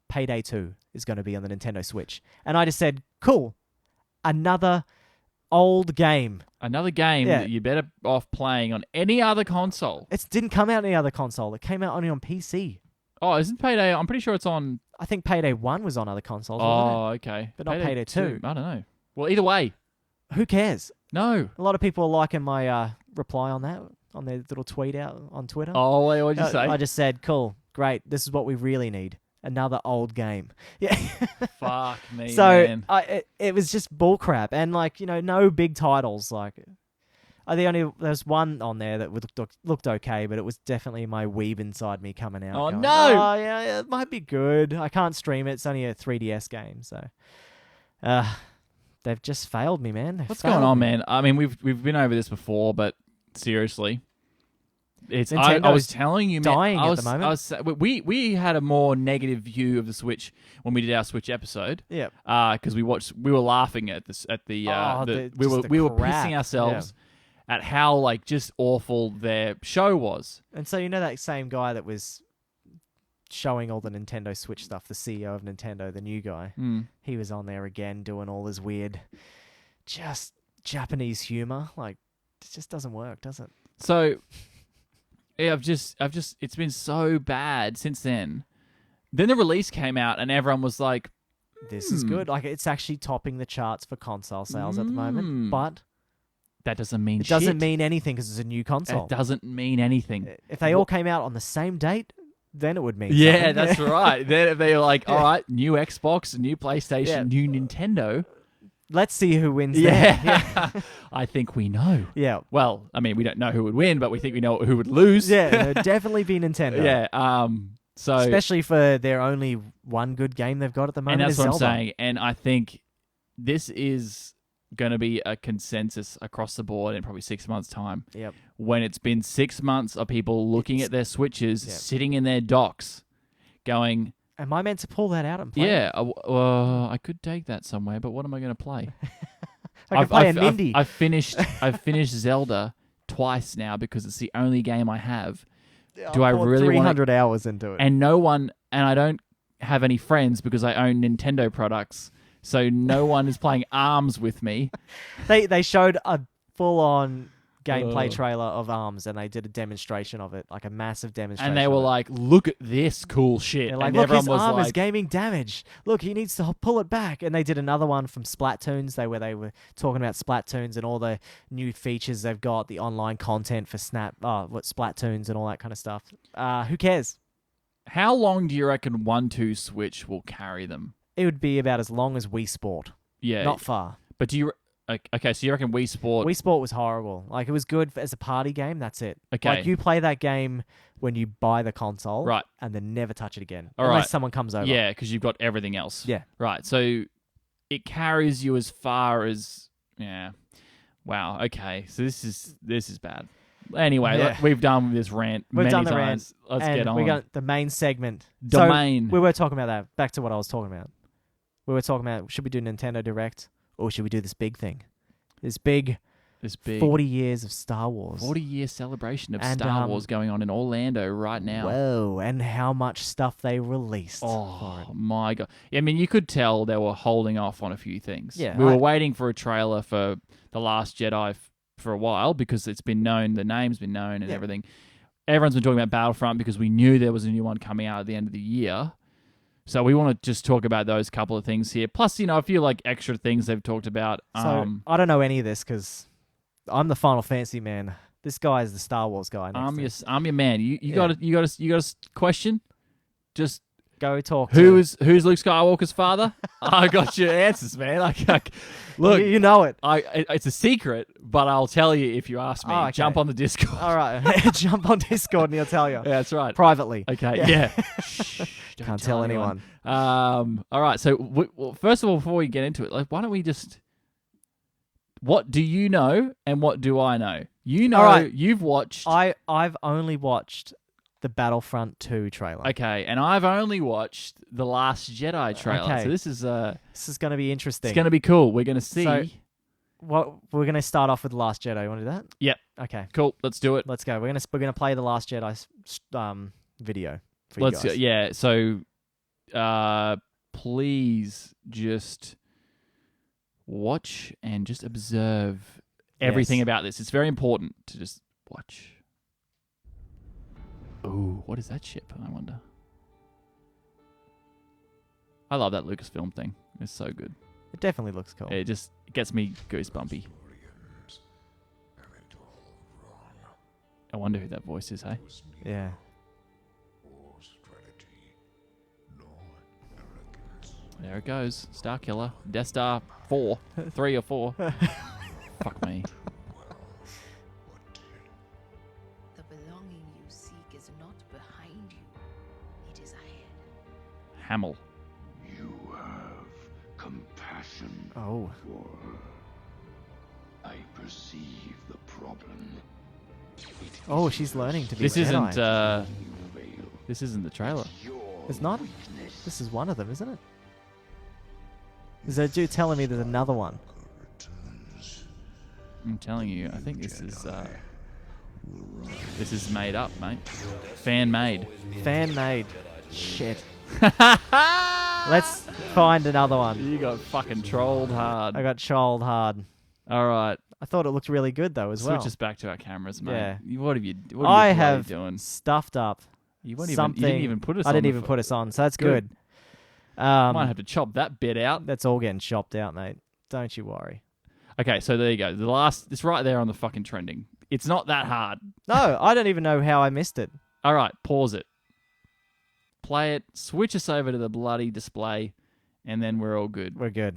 S1: Payday 2 is going to be on the Nintendo Switch. And I just said, cool, another old game.
S2: Another game that you're better off playing on any other console.
S1: It didn't come out on any other console. It came out only on PC.
S2: Oh, isn't Payday? I'm pretty sure it's on...
S1: I think Payday 1 was on other consoles.
S2: Oh, okay.
S1: But not Payday 2.
S2: I don't know. Well, either way.
S1: Who cares?
S2: No.
S1: A lot of people are liking my reply on that, on their little tweet out on Twitter.
S2: Oh, wait, what'd you say?
S1: I just said, cool, great, this is what we really need. Another old game. Yeah.
S2: Fuck me,
S1: man.
S2: So
S1: it was just bullcrap. And, like, no big titles. Like, there's one on there that looked okay, but it was definitely my weeb inside me coming out.
S2: Oh,
S1: going,
S2: no!
S1: Oh, yeah, it might be good. I can't stream it. It's only a 3DS game, so... they've just failed me, man.
S2: What's going on, man? I mean, we've been over this before, but seriously... I was telling you, man,
S1: dying at the moment.
S2: We had a more negative view of the Switch when we did our Switch episode.
S1: Yeah.
S2: Because we were laughing at this we were pissing ourselves at how like just awful their show was.
S1: And so that same guy that was showing all the Nintendo Switch stuff, the CEO of Nintendo, the new guy, he was on there again doing all this weird, just Japanese humor. Like, it just doesn't work, does it?
S2: So. Yeah, I've just it's been so bad since then. Then the release came out and everyone was like,
S1: this is good. Like, it's actually topping the charts for console sales at the moment, but
S2: that doesn't mean
S1: shit. It doesn't mean anything because it's a new console.
S2: It doesn't mean anything.
S1: If they all came out on the same date, then it would mean
S2: something.
S1: Yeah,
S2: that's right. Then if they're like, all right, new Xbox, new PlayStation, new Nintendo.
S1: let's see who wins there. Yeah.
S2: I think we know.
S1: Yeah.
S2: Well, I mean, we don't know who would win, but we think we know who would lose.
S1: Yeah, it'd definitely be Nintendo.
S2: Yeah. So
S1: especially for their only one good game they've got at the moment.
S2: And that's what
S1: Zelda.
S2: I'm saying. And I think this is going to be a consensus across the board in probably 6 months' time.
S1: Yep.
S2: When it's been 6 months of people looking at their Switches, sitting in their docks, going,
S1: am I meant to pull that out and play?
S2: Yeah, I could take that somewhere, but what am I going to play?
S1: I can play a Mindy.
S2: I've finished Zelda twice now because it's the only game I have. Do I really
S1: 300 hours into it?
S2: And I don't have any friends because I own Nintendo products, so no one is playing ARMS with me.
S1: They showed a full-on gameplay trailer of ARMS, and they did a demonstration of it, like a massive demonstration.
S2: And they were like, "Look at this cool shit!"
S1: They're like,
S2: and
S1: "Look,
S2: everyone
S1: his
S2: was
S1: arm
S2: like,
S1: is gaming damage. Look, he needs to pull it back." And they did another one from Splatoons. They were talking about Splatoons and all the new features they've got, the online content for Splatoons and all that kind of stuff. Who cares?
S2: How long do you reckon 1-2 Switch will carry them?
S1: It would be about as long as Wii Sport.
S2: Yeah,
S1: not far.
S2: But do you? Okay, so you reckon Wii Sport?
S1: Wii Sport was horrible. Like, it was good as a party game. That's it.
S2: Okay.
S1: Like, you play that game when you buy the console,
S2: right,
S1: and then never touch it again,
S2: all
S1: unless
S2: right.
S1: someone comes over.
S2: Yeah, because you've got everything else.
S1: Yeah.
S2: Right. So it carries you as far as Wow. Okay. So this is bad. Anyway, we've done this rant.
S1: We've done the
S2: times.
S1: Rant.
S2: Let's get on.
S1: We got the main segment.
S2: Domain.
S1: So we were talking about that. Back to what I was talking about. We were talking about, should we do Nintendo Direct, or should we do this big thing? This big 40 years of Star Wars.
S2: 40-year celebration of Star Wars going on in Orlando right now.
S1: Whoa, and how much stuff they released.
S2: Oh, my God. I mean, you could tell they were holding off on a few things.
S1: Yeah,
S2: we were waiting for a trailer for The Last Jedi for a while because it's been known, the name's been known and everything. Everyone's been talking about Battlefront because we knew there was a new one coming out at the end of the year. So we want to just talk about those couple of things here. Plus, a few extra things they've talked about.
S1: So I don't know any of this because I'm the Final Fantasy man. This guy is the Star Wars guy.
S2: I'm your man. You got a question? Just
S1: go talk.
S2: Who's Luke Skywalker's father? I got your answers, man. Look,
S1: you know it.
S2: It's a secret, but I'll tell you if you ask me.
S1: Oh, okay.
S2: Jump on the Discord.
S1: All right, jump on Discord and he'll tell you.
S2: Yeah, that's right.
S1: Privately.
S2: Okay. Yeah. Shh,
S1: can't tell anyone.
S2: All right. So, first of all, before we get into it, why don't we just? What do you know, and what do I know? You know, all right. You've watched.
S1: I've only watched the Battlefront 2 trailer.
S2: Okay, and I've only watched the Last Jedi trailer. Okay. So this is
S1: going to be interesting.
S2: It's going to be cool. We're going to see.
S1: So, we're going to start off with The Last Jedi. You want to do that?
S2: Yep.
S1: Okay.
S2: Cool. Let's do it.
S1: Let's go. We're going to play The Last Jedi video for
S2: you guys.
S1: Go.
S2: Yeah. So, please just watch and just observe everything about this. It's very important to just watch. Ooh, what is that ship? I wonder. I love that Lucasfilm thing. It's so good.
S1: It definitely looks cool.
S2: It just gets me goosebumpy. I wonder who that voice is, hey?
S1: Yeah.
S2: There it goes. Star Killer. Death Star 4. 3 or 4. Fuck me.
S3: The belonging you seek is not behind you. It is ahead.
S2: Hamill.
S4: You have compassion
S1: for
S4: her. I perceive the problem.
S1: Oh, she's learning to be
S2: This isn't
S1: Jedi.
S2: This isn't the trailer.
S1: It's not? This is one of them, isn't it? Is there a dude telling me there's another one?
S2: I'm telling you, I think this is made up, mate. Fan made.
S1: Fan made. Shit. Let's find another one.
S2: You got fucking trolled hard.
S1: I got trolled hard.
S2: All right.
S1: I thought it looked really good though as well.
S2: Switch us back to our cammers, mate.
S1: Yeah.
S2: What are you
S1: I have
S2: doing?
S1: Stuffed up.
S2: You didn't even put us on.
S1: I didn't even put us on, so that's good.
S2: Might have to chop that bit out.
S1: That's all getting chopped out, mate. Don't you worry.
S2: Okay, so there you go. It's right there on the fucking trending. It's not that hard.
S1: No, I don't even know how I missed it.
S2: All right, pause it. Play it. Switch us over to the bloody display, and then we're all good.
S1: We're good.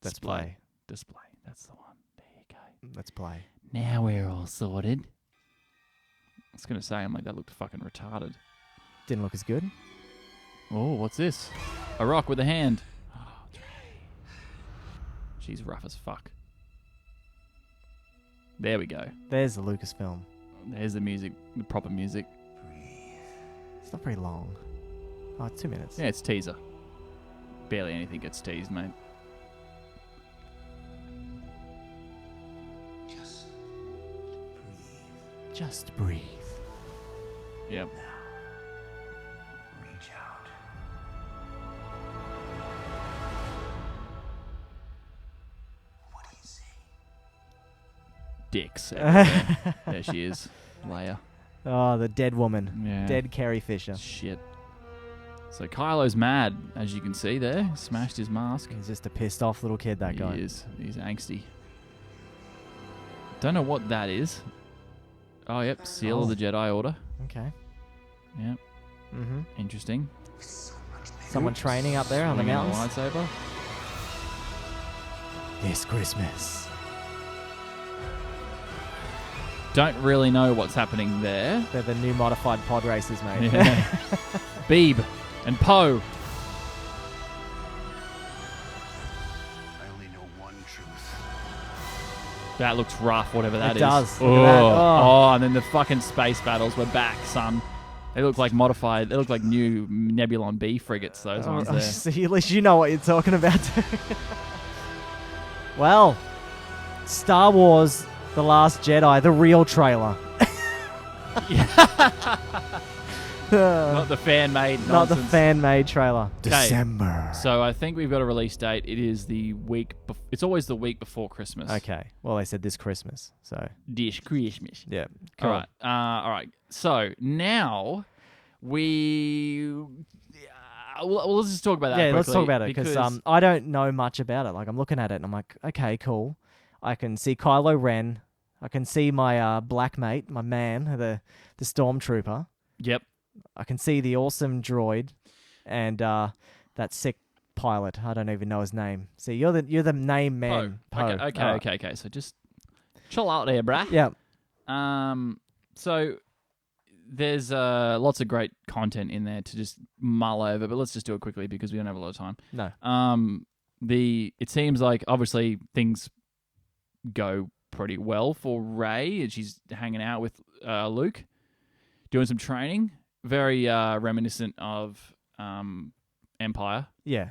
S1: Let's
S2: Display. display. That's the one. There you go.
S1: Let's play.
S2: Now we're all sorted. I was going to say, I'm like, that looked fucking retarded.
S1: Didn't look as good.
S2: Oh, what's this? A rock with a hand. Oh, she's rough as fuck. There we go.
S1: There's the Lucasfilm.
S2: There's the music, the proper music.
S1: It's not very long. Oh, it's 2 minutes.
S2: Yeah, it's teaser. Barely anything gets teased, mate.
S1: Just breathe.
S2: Yep.
S4: Reach out. What do you see?
S2: Dicks. everywhere. There she is. Leia.
S1: Oh, the dead woman.
S2: Yeah.
S1: Dead Carrie Fisher.
S2: Shit. So Kylo's mad, as you can see there. Smashed his mask.
S1: He's just a pissed off little kid, that guy.
S2: He is. He's angsty. Don't know what that is. Oh, yep. Seal of the Jedi Order.
S1: Okay.
S2: Yep.
S1: Mm-hmm.
S2: Interesting.
S1: Someone training up there on the
S2: Swinging a
S1: mountains.
S2: lightsaber.
S1: This Christmas.
S2: Don't really know what's happening there.
S1: They're the new modified pod racers, mate.
S2: Yeah. Beeb and Poe.
S4: I only know one truth.
S2: That looks rough, whatever that is.
S1: It does.
S2: Oh.
S1: Look at that. Oh.
S2: And then the fucking space battles. We're back, son. They look like modified. They look like new Nebulon B frigates, those ones there.
S1: See, at least you know what you're talking about. Well, Star Wars The Last Jedi, the real trailer.
S2: Not the fan-made nonsense.
S1: Not the fan-made trailer.
S2: 'Kay.
S1: December.
S2: So I think we've got a release date. It is the week. It's always the week before Christmas.
S1: Okay. Well, they said this Christmas, so
S2: Dish Christmas.
S1: yeah.
S2: All right. All right. So now let's just talk about that.
S1: Yeah, let's
S2: quickly,
S1: talk about it because I don't know much about it. Like I'm looking at it and I'm like, okay, cool. I can see Kylo Ren. I can see my black mate, my man, the stormtrooper.
S2: Yep.
S1: I can see the awesome droid, and that sick pilot. I don't even know his name. See, you're the name man. Poe.
S2: Okay. So just chill out there, bruh.
S1: Yeah.
S2: So there's lots of great content in there to just mull over, but let's just do it quickly because we don't have a lot of time.
S1: No.
S2: It seems like obviously things go pretty well for Rey, and she's hanging out with Luke, doing some training. Very reminiscent of Empire.
S1: Yeah.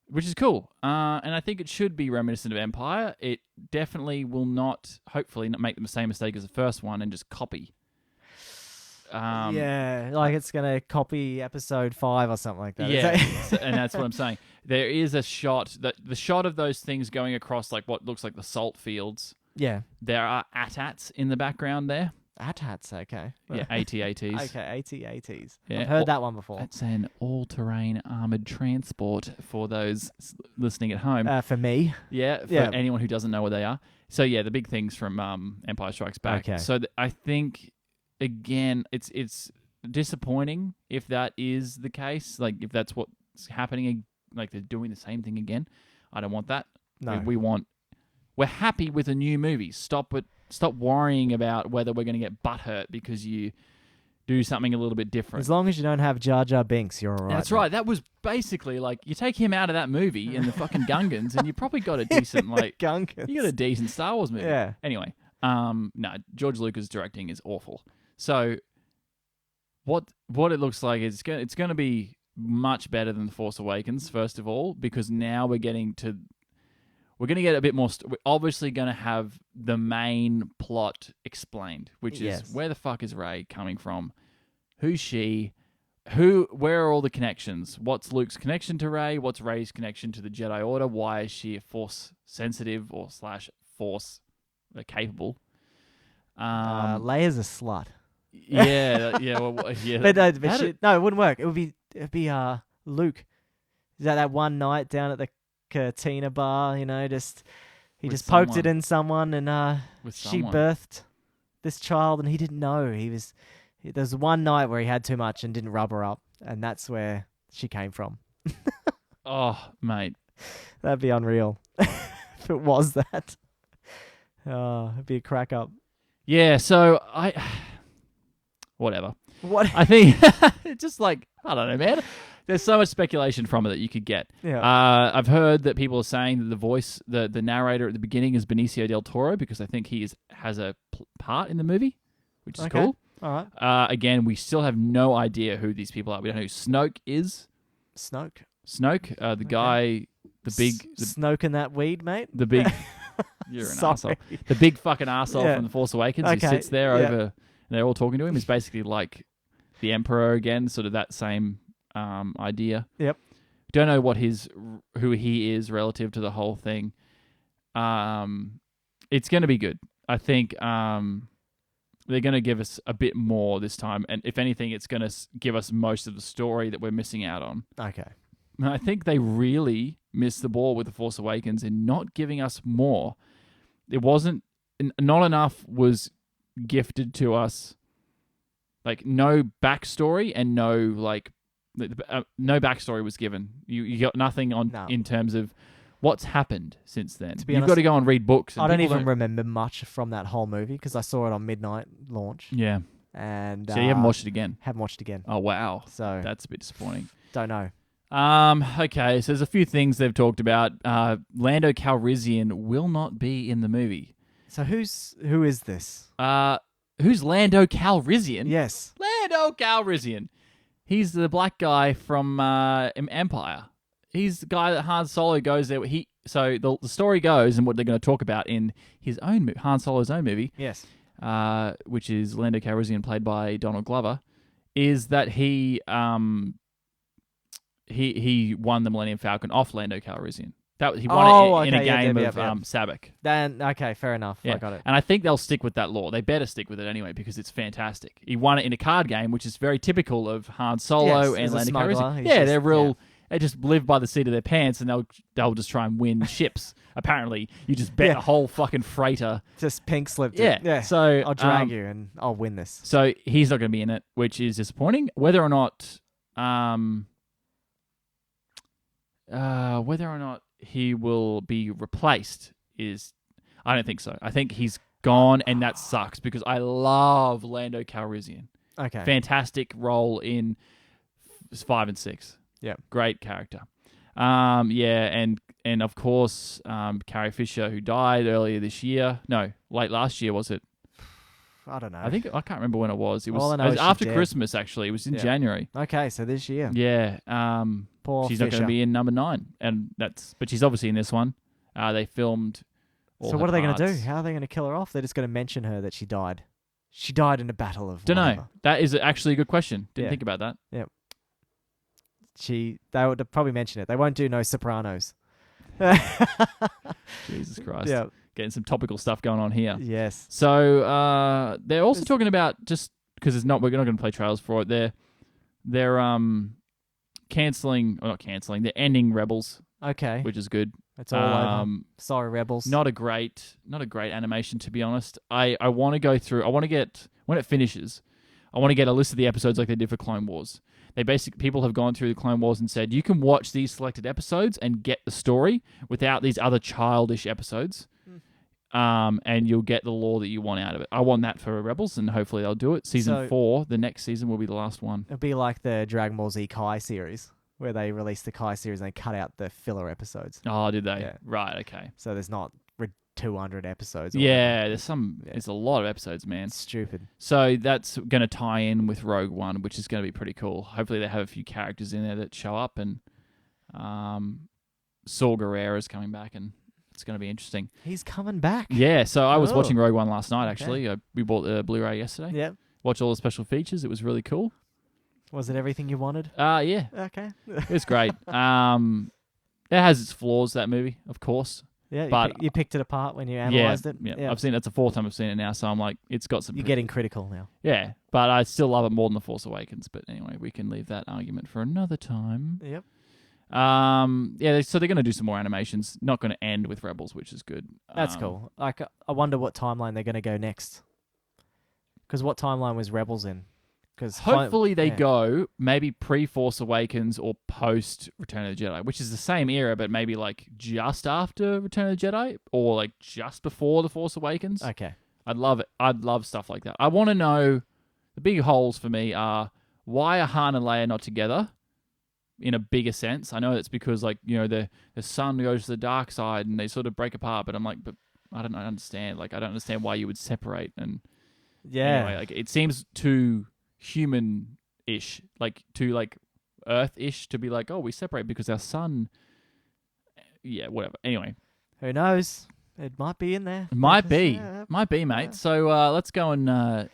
S2: Which is cool. And I think it should be reminiscent of Empire. It definitely will not, hopefully, not make the same mistake as the first one and just copy.
S1: Yeah, like it's going to copy episode 5 or something like that.
S2: Yeah, and that's what I'm saying. There is a shot, the shot of those things going across like what looks like the salt fields.
S1: Yeah.
S2: There are AT-ATs in the background there.
S1: AT-ATs, okay.
S2: Yeah, AT-ATs.
S1: Okay, AT-ATs.
S2: Yeah.
S1: I've heard that one before.
S2: That's an all-terrain armoured transport for those listening at home.
S1: For me.
S2: Yeah, for anyone who doesn't know what they are. So yeah, the big things from Empire Strikes Back.
S1: Okay.
S2: So I think, again, it's disappointing if that is the case. Like if that's what's happening, like they're doing the same thing again. I don't want that.
S1: No.
S2: We're happy with a new movie. Stop worrying about whether we're going to get butthurt because you do something a little bit different.
S1: As long as you don't have Jar Jar Binks, you're all right.
S2: That's right. That was basically like you take him out of that movie and the fucking Gungans, and you probably got a decent
S1: Gungans.
S2: You got a decent Star Wars movie.
S1: Yeah.
S2: Anyway, no, George Lucas' directing is awful. So what it looks like is it's going to be much better than The Force Awakens. First of all, because now we're going to get a bit more. We're obviously going to have the main plot explained, which is where the fuck is Rey coming from? Who's she? Where are all the connections? What's Luke's connection to Rey? What's Rey's connection to the Jedi Order? Why is she a Force sensitive or / Force capable?
S1: Leia's a slut.
S2: Yeah.
S1: But it wouldn't work. It'd be Luke. Is that one night down at the Cantina bar, he just poked it in someone, and she birthed this child, and he didn't know. There's one night where he had too much and didn't rub her up, and that's where she came from.
S2: Oh, mate,
S1: that'd be unreal. if it was that. It'd be a crack up.
S2: Yeah, so whatever.
S1: What?
S2: I think it's just like, I don't know, man. There's so much speculation from it that you could get.
S1: Yeah.
S2: I've heard that people are saying that the voice, the narrator at the beginning is Benicio del Toro because I think he has a part in the movie, which is cool.
S1: All right.
S2: Again, we still have no idea who these people are. We don't know who Snoke is.
S1: Snoke,
S2: the guy, the big...
S1: Snoking that weed, mate?
S2: The big... You're an
S1: Sorry.
S2: asshole. The big fucking asshole from The Force Awakens who sits there over... And they're all talking to him. Is basically like the Emperor again, sort of that same idea.
S1: Yep.
S2: Don't know who he is relative to the whole thing. It's going to be good. I think they're going to give us a bit more this time, and if anything, it's going to give us most of the story that we're missing out on.
S1: Okay.
S2: And I think they really missed the ball with The Force Awakens in not giving us more. It wasn't not enough was gifted to us. Like no backstory and no backstory was given. You got nothing in terms of what's happened since then. You've got to go and read books. And
S1: I don't even remember much from that whole movie because I saw it on midnight launch.
S2: Yeah.
S1: And
S2: so you haven't watched it again?
S1: Haven't watched it again.
S2: Oh wow.
S1: So
S2: that's a bit disappointing.
S1: Don't know.
S2: Okay, so there's a few things they've talked about. Lando Calrissian will not be in the movie.
S1: So who is this?
S2: Who's Lando Calrissian?
S1: Yes.
S2: Lando Calrissian. He's the black guy from Empire. He's the guy that Han Solo goes there. So the story goes, and what they're going to talk about in his own Han Solo's own movie,
S1: yes,
S2: which is Lando Calrissian, played by Donald Glover, is that he won the Millennium Falcon off Lando Calrissian. He won it in a game of Sabak.
S1: Then okay, fair enough.
S2: Yeah.
S1: I got it.
S2: And I think they'll stick with that lore. They better stick with it anyway because it's fantastic. He won it in a card game, which is very typical of Han Solo and Lando Calrissian. Yeah, they're real. Yeah. They just live by the seat of their pants, and they'll just try and win ships. Apparently, you just bet a whole fucking freighter.
S1: Just pink slipped
S2: it.
S1: Yeah.
S2: So
S1: I'll drag you, and I'll win this.
S2: So he's not going to be in it, which is disappointing. Whether or not he will be replaced I don't think so. I think he's gone, and that sucks because I love Lando Calrissian.
S1: Okay.
S2: Fantastic role in 5 and 6.
S1: Yeah.
S2: Great character. And of course, Carrie Fisher, who died earlier this year. No, late last year, was it?
S1: I don't know.
S2: I can't remember when it was. It was,
S1: it was
S2: after Christmas, actually. It was in January.
S1: Okay, so this year.
S2: Yeah.
S1: Poor
S2: she's
S1: Fisher.
S2: not going to be in number 9, but she's obviously in this one. They filmed all
S1: So what are they going to
S2: parts.
S1: do? How are they going to kill her off? They're just going to mention her that she died. She died in a battle of.
S2: Don't know.
S1: whatever.
S2: That is actually a good question. Didn't think about that.
S1: Yeah. They would probably mention it. They won't do no Sopranos.
S2: Jesus Christ.
S1: Yeah.
S2: Getting some topical stuff going on here.
S1: Yes.
S2: So they're also talking about, just because we're not going to play trailers for it. They're they're ending Rebels.
S1: Okay.
S2: Which is good.
S1: It's all over. Sorry, Rebels.
S2: Not a great animation, to be honest. I want to go through. I want to get, when it finishes, I want to get a list of the episodes like they did for Clone Wars. People have gone through the Clone Wars and said you can watch these selected episodes and get the story without these other childish episodes. And you'll get the lore that you want out of it. I want that for Rebels, and hopefully they'll do it. Season 4, the next season, will be the last one.
S1: It'll be like the Dragon Ball Z Kai series, where they released the Kai series and they cut out the filler episodes.
S2: Oh, did they?
S1: Yeah.
S2: Right, okay.
S1: So there's not 200 episodes.
S2: Yeah, there's a lot of episodes, man.
S1: It's stupid.
S2: So that's going to tie in with Rogue One, which is going to be pretty cool. Hopefully they have a few characters in there that show up, and Saw Gerrera's coming back, and it's going to be interesting.
S1: He's coming back.
S2: Yeah, so I was watching Rogue One last night, actually. We bought the Blu-ray yesterday.
S1: Yeah.
S2: Watched all the special features. It was really cool.
S1: Was it everything you wanted?
S2: Yeah.
S1: Okay.
S2: It was great. It has its flaws, that movie, of course.
S1: Yeah,
S2: but
S1: you picked it apart when you analysed it.
S2: Yeah, I've seen it. It's the 4th time I've seen it now, so I'm like, it's got some...
S1: You're getting critical now.
S2: Yeah, but I still love it more than The Force Awakens. But anyway, we can leave that argument for another time.
S1: Yep.
S2: So they're going to do some more animations. Not going to end with Rebels, which is good.
S1: That's cool. I wonder what timeline they're going to go next. Because what timeline was Rebels in? Because
S2: hopefully they go maybe pre-Force Awakens or post-Return of the Jedi, which is the same era, but maybe like just after Return of the Jedi or like just before The Force Awakens.
S1: Okay.
S2: I'd love it. I'd love stuff like that. I want to know, the big holes for me are, why are Han and Leia not together in a bigger sense? I know it's because, like, you know, the son goes to the dark side and they sort of break apart, but I'm like, but I don't understand. Like, I don't understand why you would separate. And anyway, like, it seems too human-ish, like too like Earth-ish to be like, oh, we separate because our son. Yeah, whatever. Anyway,
S1: who knows? It might be in there.
S2: Might be, mate. Yeah. So let's go and.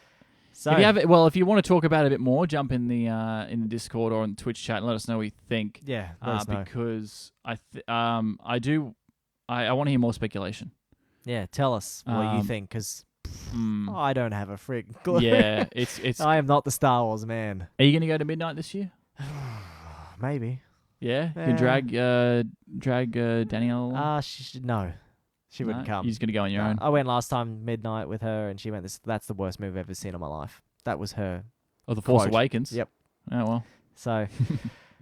S1: So
S2: if you want to talk about it a bit more, jump in the Discord or in the Twitch chat and let us know what you think.
S1: Yeah, let us know.
S2: Because I want to hear more speculation.
S1: Yeah, tell us what you think, because I don't have a friggin' clue.
S2: Yeah, it's.
S1: I am not the Star Wars man.
S2: Are you going to go to midnight this year?
S1: Maybe.
S2: Yeah, you can drag Danielle.
S1: No. She wouldn't come.
S2: You're just going to go on your own.
S1: I went last time midnight with her, and she went, that's the worst movie I've ever seen in my life. That was her.
S2: Oh, The Force
S1: quote.
S2: Awakens?
S1: Yep.
S2: Oh, well.
S1: So,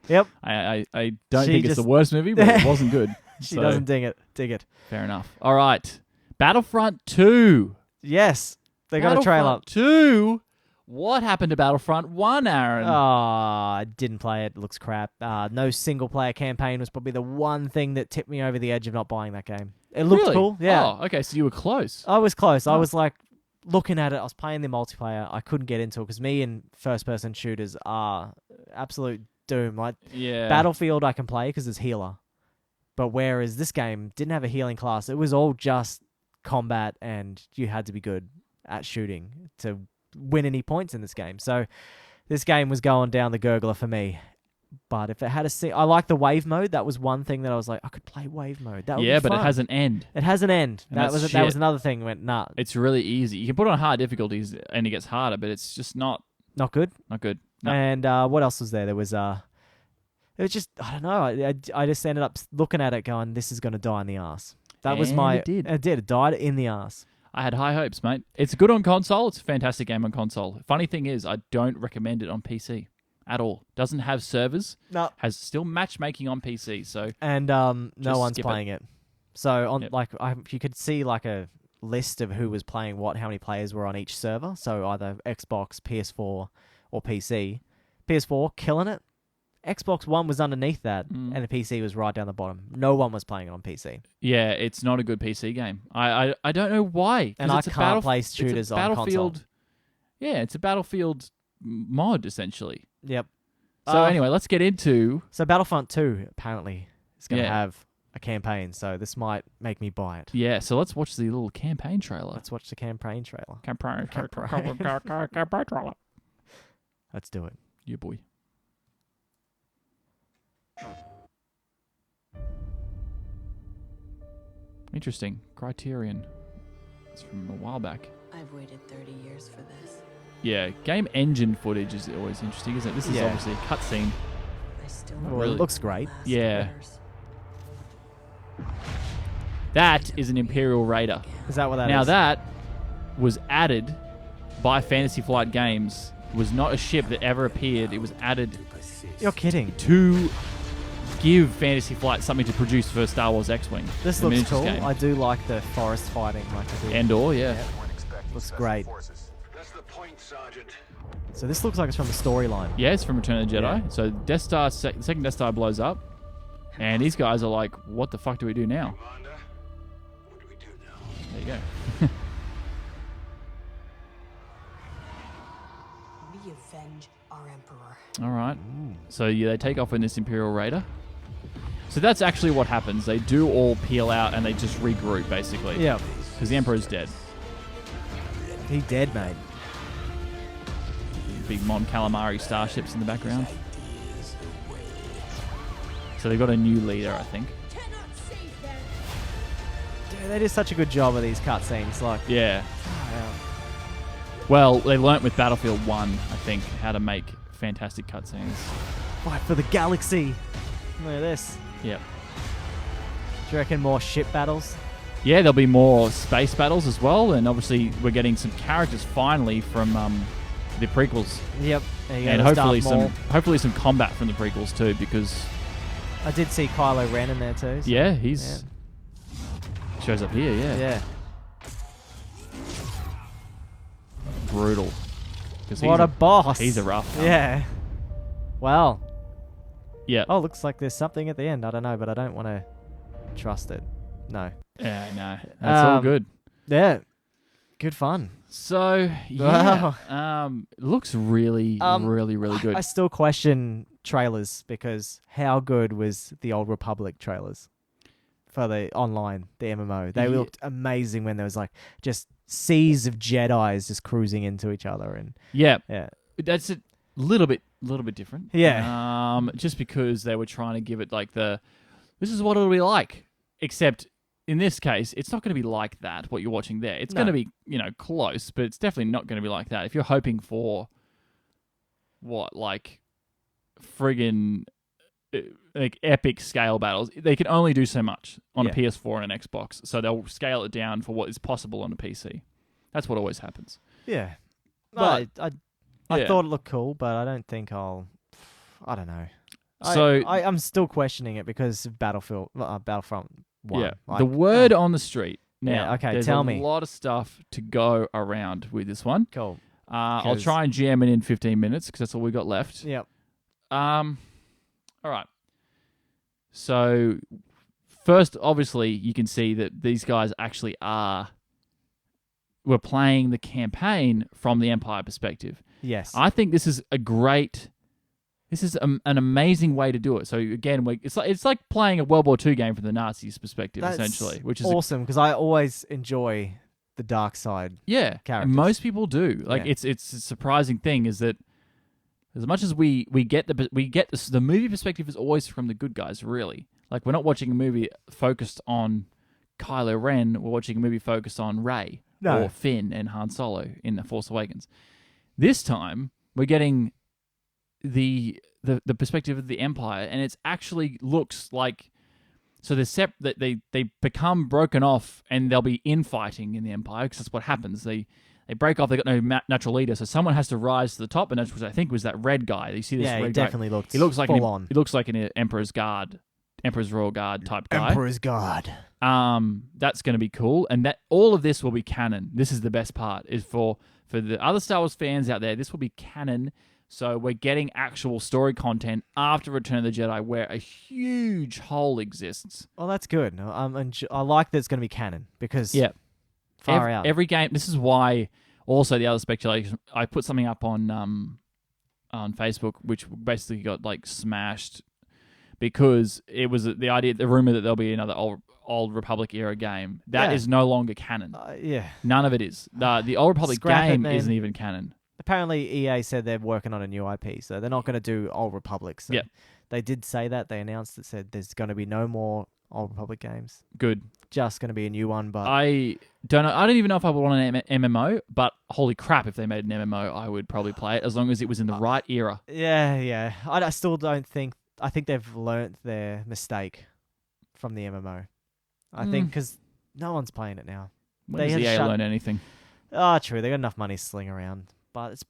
S1: yep.
S2: I don't think it's the worst movie, but it wasn't good.
S1: She doesn't dig it.
S2: Fair enough. All right. Battlefront 2.
S1: Yes. They got a trailer.
S2: Battlefront 2? What happened to Battlefront 1, Aaron?
S1: I didn't play it. It looks crap. No single-player campaign was probably the one thing that tipped me over the edge of not buying that game. It looked cool. Yeah.
S2: Oh, okay. So you were close.
S1: I was close. I was like looking at it. I was playing the multiplayer. I couldn't get into it because me and first-person shooters are absolute doom. Like Battlefield, I can play because it's healer. But whereas this game didn't have a healing class, it was all just combat, and you had to be good at shooting to win any points in this game. So this game was going down the gurgler for me. But if it had I like the wave mode. That was one thing that I was like, I could play wave mode. That would be
S2: but
S1: fun.
S2: it has an end.
S1: It has an end.
S2: And
S1: That was another thing. Went nah.
S2: It's really easy. You can put it on hard difficulties, and it gets harder, but it's just not
S1: good.
S2: Not good. No.
S1: And what else was there? There was it was just, I don't know. I just ended up looking at it, going, this is going to die in the ass. That was my.
S2: It did.
S1: It did. It died in the ass.
S2: I had high hopes, mate. It's good on console. It's a fantastic game on console. Funny thing is, I don't recommend it on PC at all. Doesn't have servers.
S1: No.
S2: Has still matchmaking on PC. So
S1: no one's playing it. So on you could see like a list of who was playing what, how many players were on each server. So either Xbox, PS4, or PC. PS4 killing it. Xbox One was underneath that, and the PC was right down the bottom. No one was playing it on PC.
S2: Yeah, it's not a good PC game. I don't know why.
S1: And I can't play shooters on console.
S2: Yeah, it's a Battlefield mod, essentially.
S1: Yep.
S2: So anyway, let's get into...
S1: So Battlefront 2, apparently, is going to have a campaign, so this might make me buy it.
S2: Yeah, so let's watch the little campaign trailer.
S1: Let's watch the campaign trailer.
S2: Campaign trailer.
S1: Let's do it.
S2: Yeah, boy. Interesting. Criterion. It's from a while back.
S3: I've waited 30 years for this.
S2: Yeah, game engine footage is always interesting, isn't it? This is obviously a cutscene.
S3: I still
S1: It looks great.
S2: Yeah. That is an Imperial Raider.
S1: Is that what that is?
S2: Now that was added by Fantasy Flight Games. It was not a ship that ever appeared. It was added...
S1: You're kidding.
S2: ...to give Fantasy Flight something to produce for Star Wars X-Wing.
S1: This looks cool. Game. I do like the forest fighting.
S2: Endor, yeah.
S1: Looks great. So this looks like it's from the storyline.
S2: Yeah, it's from Return of the Jedi. Yeah. So Death Star, the second Death Star blows up, and these guys are like, what the fuck do we do now?
S4: What do we do now?
S2: There you go.
S3: We avenge our Emperor.
S2: All right. So yeah, they take off in this Imperial Raider. So that's actually what happens. They do all peel out and they just regroup, basically.
S1: Yeah.
S2: Because the Emperor's dead.
S1: He dead, mate.
S2: Big Mon Calamari starships in the background. So they've got a new leader, I think.
S1: Dude, they did such a good job of these cutscenes. Like,
S2: yeah. Well, they learnt with Battlefield 1, I think, how to make fantastic cutscenes.
S1: Fight for the galaxy. Look at this.
S2: Yep.
S1: Do you reckon more ship battles?
S2: Yeah, there'll be more space battles as well, and obviously we're getting some characters finally from the prequels.
S1: Yep.
S2: And hopefully some combat from the prequels too, because
S1: I did see Kylo Ren in there too. So
S2: yeah, shows up here.
S1: Yeah.
S2: Brutal.
S1: What a boss.
S2: He's a rough one.
S1: Yeah. Well.
S2: Yeah.
S1: Oh, looks like there's something at the end. I don't know, but I don't want to trust it. No.
S2: Yeah, no. That's all good.
S1: Yeah. Good fun.
S2: So, yeah. Looks really, really good.
S1: I still question trailers because how good was the Old Republic trailers for the online, the MMO? They looked amazing when there was like just seas of Jedis just cruising into each other. And
S2: yeah.
S1: Yeah.
S2: That's a little bit different.
S1: Yeah.
S2: Just because they were trying to give it like this is what it'll be like. Except in this case, it's not going to be like that, what you're watching there. It's going to be, close, but it's definitely not going to be like that. If you're hoping for friggin' like epic scale battles, they can only do so much on a PS4 and an Xbox, so they'll scale it down for what is possible on a PC. That's what always happens.
S1: Yeah.
S2: But
S1: I thought it looked cool, but I don't think I don't know.
S2: So
S1: I'm still questioning it because of Battlefront 1.
S2: Yeah. The word on the street. Now,
S1: yeah, okay,
S2: there's
S1: tell
S2: a
S1: me.
S2: lot of stuff to go around with this one.
S1: Cool.
S2: I'll try and jam it in 15 minutes because that's all we got left.
S1: Yep.
S2: All right. So, first, obviously, you can see that these guys actually were playing the campaign from the Empire perspective.
S1: Yes.
S2: I think this is an amazing way to do it. So again, it's like playing a World War II game from the Nazis' perspective, essentially, which is
S1: awesome because I always enjoy the dark side.
S2: Yeah,
S1: characters.
S2: And most people do. Like it's a surprising thing is that as much as we get the movie perspective is always from the good guys. Really, like we're not watching a movie focused on Kylo Ren. We're watching a movie focused on Rey or Finn and Han Solo in The Force Awakens. This time we're getting the perspective of the Empire, and it actually looks like so they become broken off, and they'll be infighting in the Empire because that's what happens. They break off. They got no natural leader, so someone has to rise to the top, and that's what I think was that red guy. You see this red
S1: he
S2: guy?
S1: Definitely looked.
S2: He looks like
S1: full on.
S2: He looks like an Emperor's Royal Guard type guy.
S1: Emperor's Guard.
S2: That's going to be cool, and that all of this will be canon. This is the best part. Is for the other Star Wars fans out there. This will be canon. So we're getting actual story content after Return of the Jedi where a huge hole exists.
S1: Well, that's good. I like that it's going to be canon because far out.
S2: Every game, this is why also the other speculation, I put something up on Facebook which basically got like smashed because it was the rumor that there'll be another Old Republic era game. That is no longer canon. None of it is. The Old Republic game isn't even canon.
S1: Apparently, EA said they're working on a new IP, so they're not going to do Old Republic. So they did say that. They announced it, said there's going to be no more Old Republic games.
S2: Good.
S1: Just going to be a new one, but...
S2: I don't know. I don't even know if I would want an MMO, but holy crap, if they made an MMO, I would probably play it, as long as it was in the right era.
S1: Yeah. I still don't think... I think they've learnt their mistake from the MMO. I think because no one's playing it now.
S2: When does EA learn anything?
S1: True. They got enough money to sling around. But it's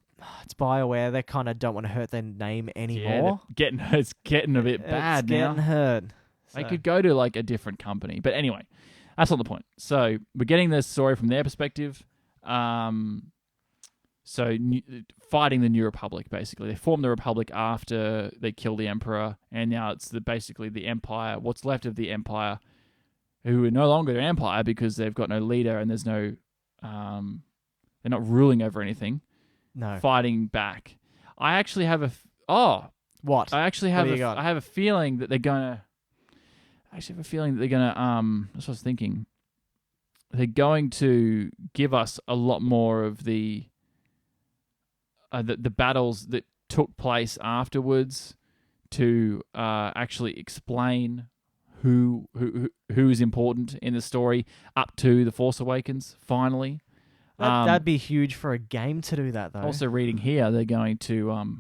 S1: BioWare. They kind of don't want to hurt their name anymore.
S2: Yeah, it's getting a bit bad now.
S1: It's getting hurt.
S2: They could go to like a different company. But anyway, that's not the point. So we're getting the story from their perspective. Fighting the New Republic, basically. They formed the Republic after they killed the Emperor. And now it's basically the Empire, what's left of the Empire, who are no longer the Empire because they've got no leader and there's no... they're not ruling over anything.
S1: No.
S2: Fighting back. I actually have
S1: What?
S2: I actually have I have a feeling that they're gonna that's what I was thinking. They're going to give us a lot more of the battles that took place afterwards to actually explain who is important in the story up to The Force Awakens, finally.
S1: That'd be huge for a game to do that, though.
S2: Also, reading here, they're going to...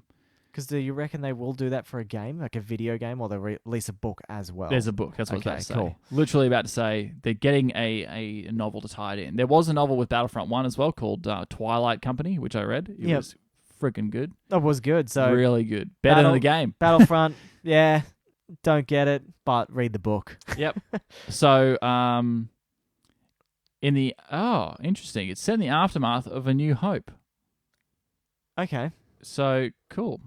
S1: Because do you reckon they will do that for a game, like a video game, or they release a book as well?
S2: There's a book. That's what I was about to say.
S1: Cool.
S2: Literally about to say they're getting a novel to tie it in. There was a novel with Battlefront 1 as well called Twilight Company, which I read. It was freaking good.
S1: That was good. So
S2: Really good. Better than the game.
S1: Battlefront, yeah, don't get it, but read the book.
S2: Yep. So, interesting. It's set in the aftermath of A New Hope.
S1: Okay.
S2: So cool.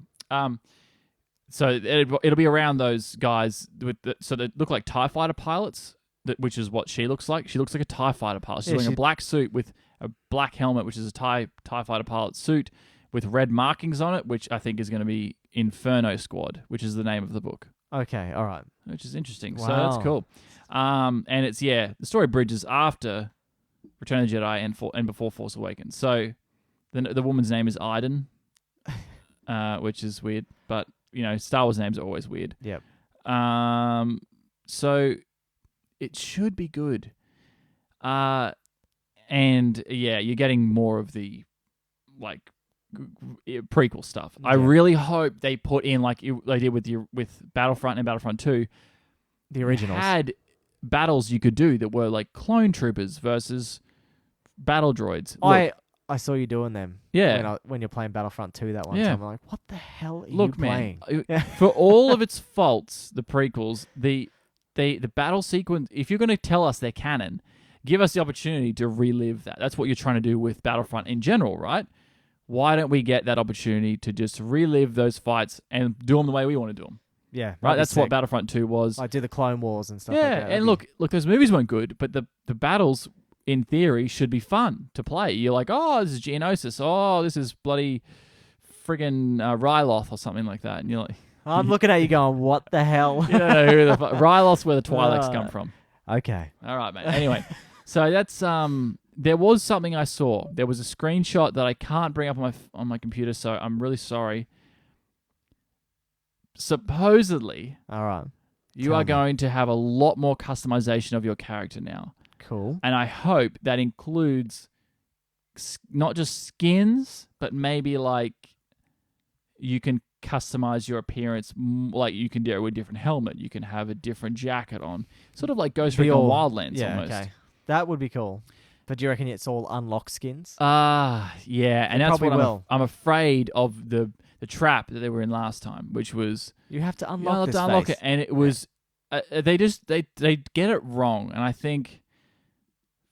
S2: So it'll be around those guys so they look like TIE fighter pilots, which is what she looks like. She looks like a TIE fighter pilot. She's wearing a black suit with a black helmet, which is a TIE fighter pilot suit with red markings on it, which I think is going to be Inferno Squad, which is the name of the book.
S1: Okay, all right.
S2: Which is interesting.
S1: Wow.
S2: So that's cool. And it's, the story bridges after Return of the Jedi and before Force Awakens. So the woman's name is Iden, which is weird, but Star Wars names are always weird.
S1: Yep.
S2: So it should be good. And you're getting more of the prequel stuff. Yeah. I really hope they put in like they did with Battlefront and Battlefront 2.
S1: The originals
S2: had battles you could do that were like clone troopers versus battle droids.
S1: I saw you doing them.
S2: Yeah.
S1: When you're playing Battlefront 2 that one time, I'm like, what the hell are you playing?
S2: Man, for all of its faults, the prequels, the battle sequence, if you're going to tell us they're canon, give us the opportunity to relive that. That's what you're trying to do with Battlefront in general, right? Why don't we get that opportunity to just relive those fights and do them the way we want to do them?
S1: Yeah.
S2: Right? That's what Battlefront 2 was.
S1: I do the Clone Wars and stuff like that.
S2: And look, those movies weren't good, but the battles, in theory, should be fun to play. You're like, oh, this is Geonosis. Oh, this is bloody friggin' Ryloth or something like that. And you're like...
S1: I'm looking at you going, what the hell?
S2: You don't know who the Ryloth's where the Twi'leks come from.
S1: Okay.
S2: All right, mate. Anyway, so that's... there was something I saw. There was a screenshot that I can't bring up on my computer, so I'm really sorry. Supposedly...
S1: All right.
S2: You are going to have a lot more customization of your character now.
S1: Cool.
S2: And I hope that includes not just skins, but maybe like you can customize your appearance. Like you can do it with a different helmet. You can have a different jacket on. Sort of like Ghost Recon Wildlands almost.
S1: Okay. That would be cool. But do you reckon it's all unlocked skins?
S2: Yeah. And that's what
S1: I'm
S2: afraid of the trap that they were in last time, which was...
S1: You have to unlock this
S2: unlock
S1: face.
S2: it. And it was... they get it wrong. And I think...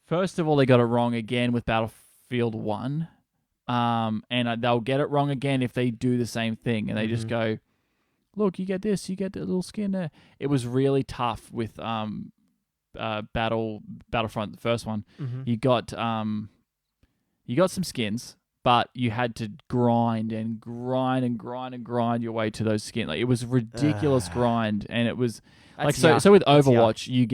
S2: First of all, they got it wrong again with Battlefield 1. And they'll get it wrong again if they do the same thing. And they just go, look, you get this, you get the little skin there. It was really tough with Battlefront, the first one. Mm-hmm. You got some skins, but you had to grind your way to those skins. Like it was ridiculous grind. And it was like, so with Overwatch, you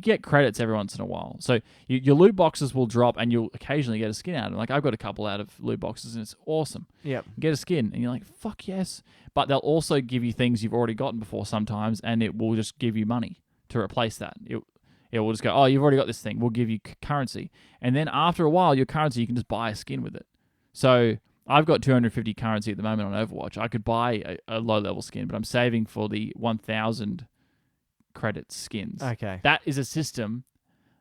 S2: get credits every once in a while. So your loot boxes will drop and you'll occasionally get a skin out of them. Like I've got a couple out of loot boxes and it's awesome.
S1: Yep.
S2: You get a skin and you're like, fuck yes. But they'll also give you things you've already gotten before sometimes and it will just give you money to replace that. It will just go, oh, you've already got this thing. We'll give you currency. And then after a while, your currency, you can just buy a skin with it. So I've got 250 currency at the moment on Overwatch. I could buy a low-level skin, but I'm saving for the 1,000 credit skins.
S1: Okay.
S2: That is a system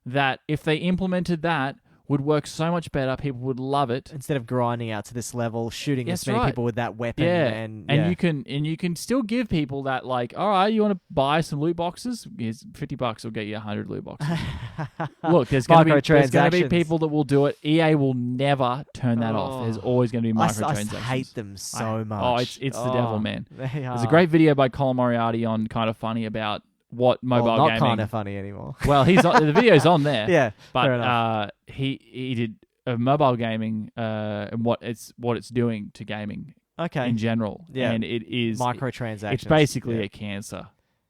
S2: that if they implemented that would work so much better. People would love it.
S1: Instead of grinding out to this level, shooting as many people with that weapon.
S2: And you can still give people that like, all right, you want to buy some loot boxes? Here's $50 will get you 100 loot boxes. Look, there's going to be people that will do it. EA will never turn that off. There's always going to be microtransactions.
S1: I hate them so much.
S2: Oh, it's the devil, man. There's a great video by Colin Moriarty on Kind of Funny about what mobile gaming...
S1: not kind of funny anymore.
S2: Well, the video's on there.
S1: Yeah,
S2: but he did mobile gaming and what it's doing to gaming in general.
S1: Yeah,
S2: and it is
S1: microtransactions.
S2: It's basically a cancer,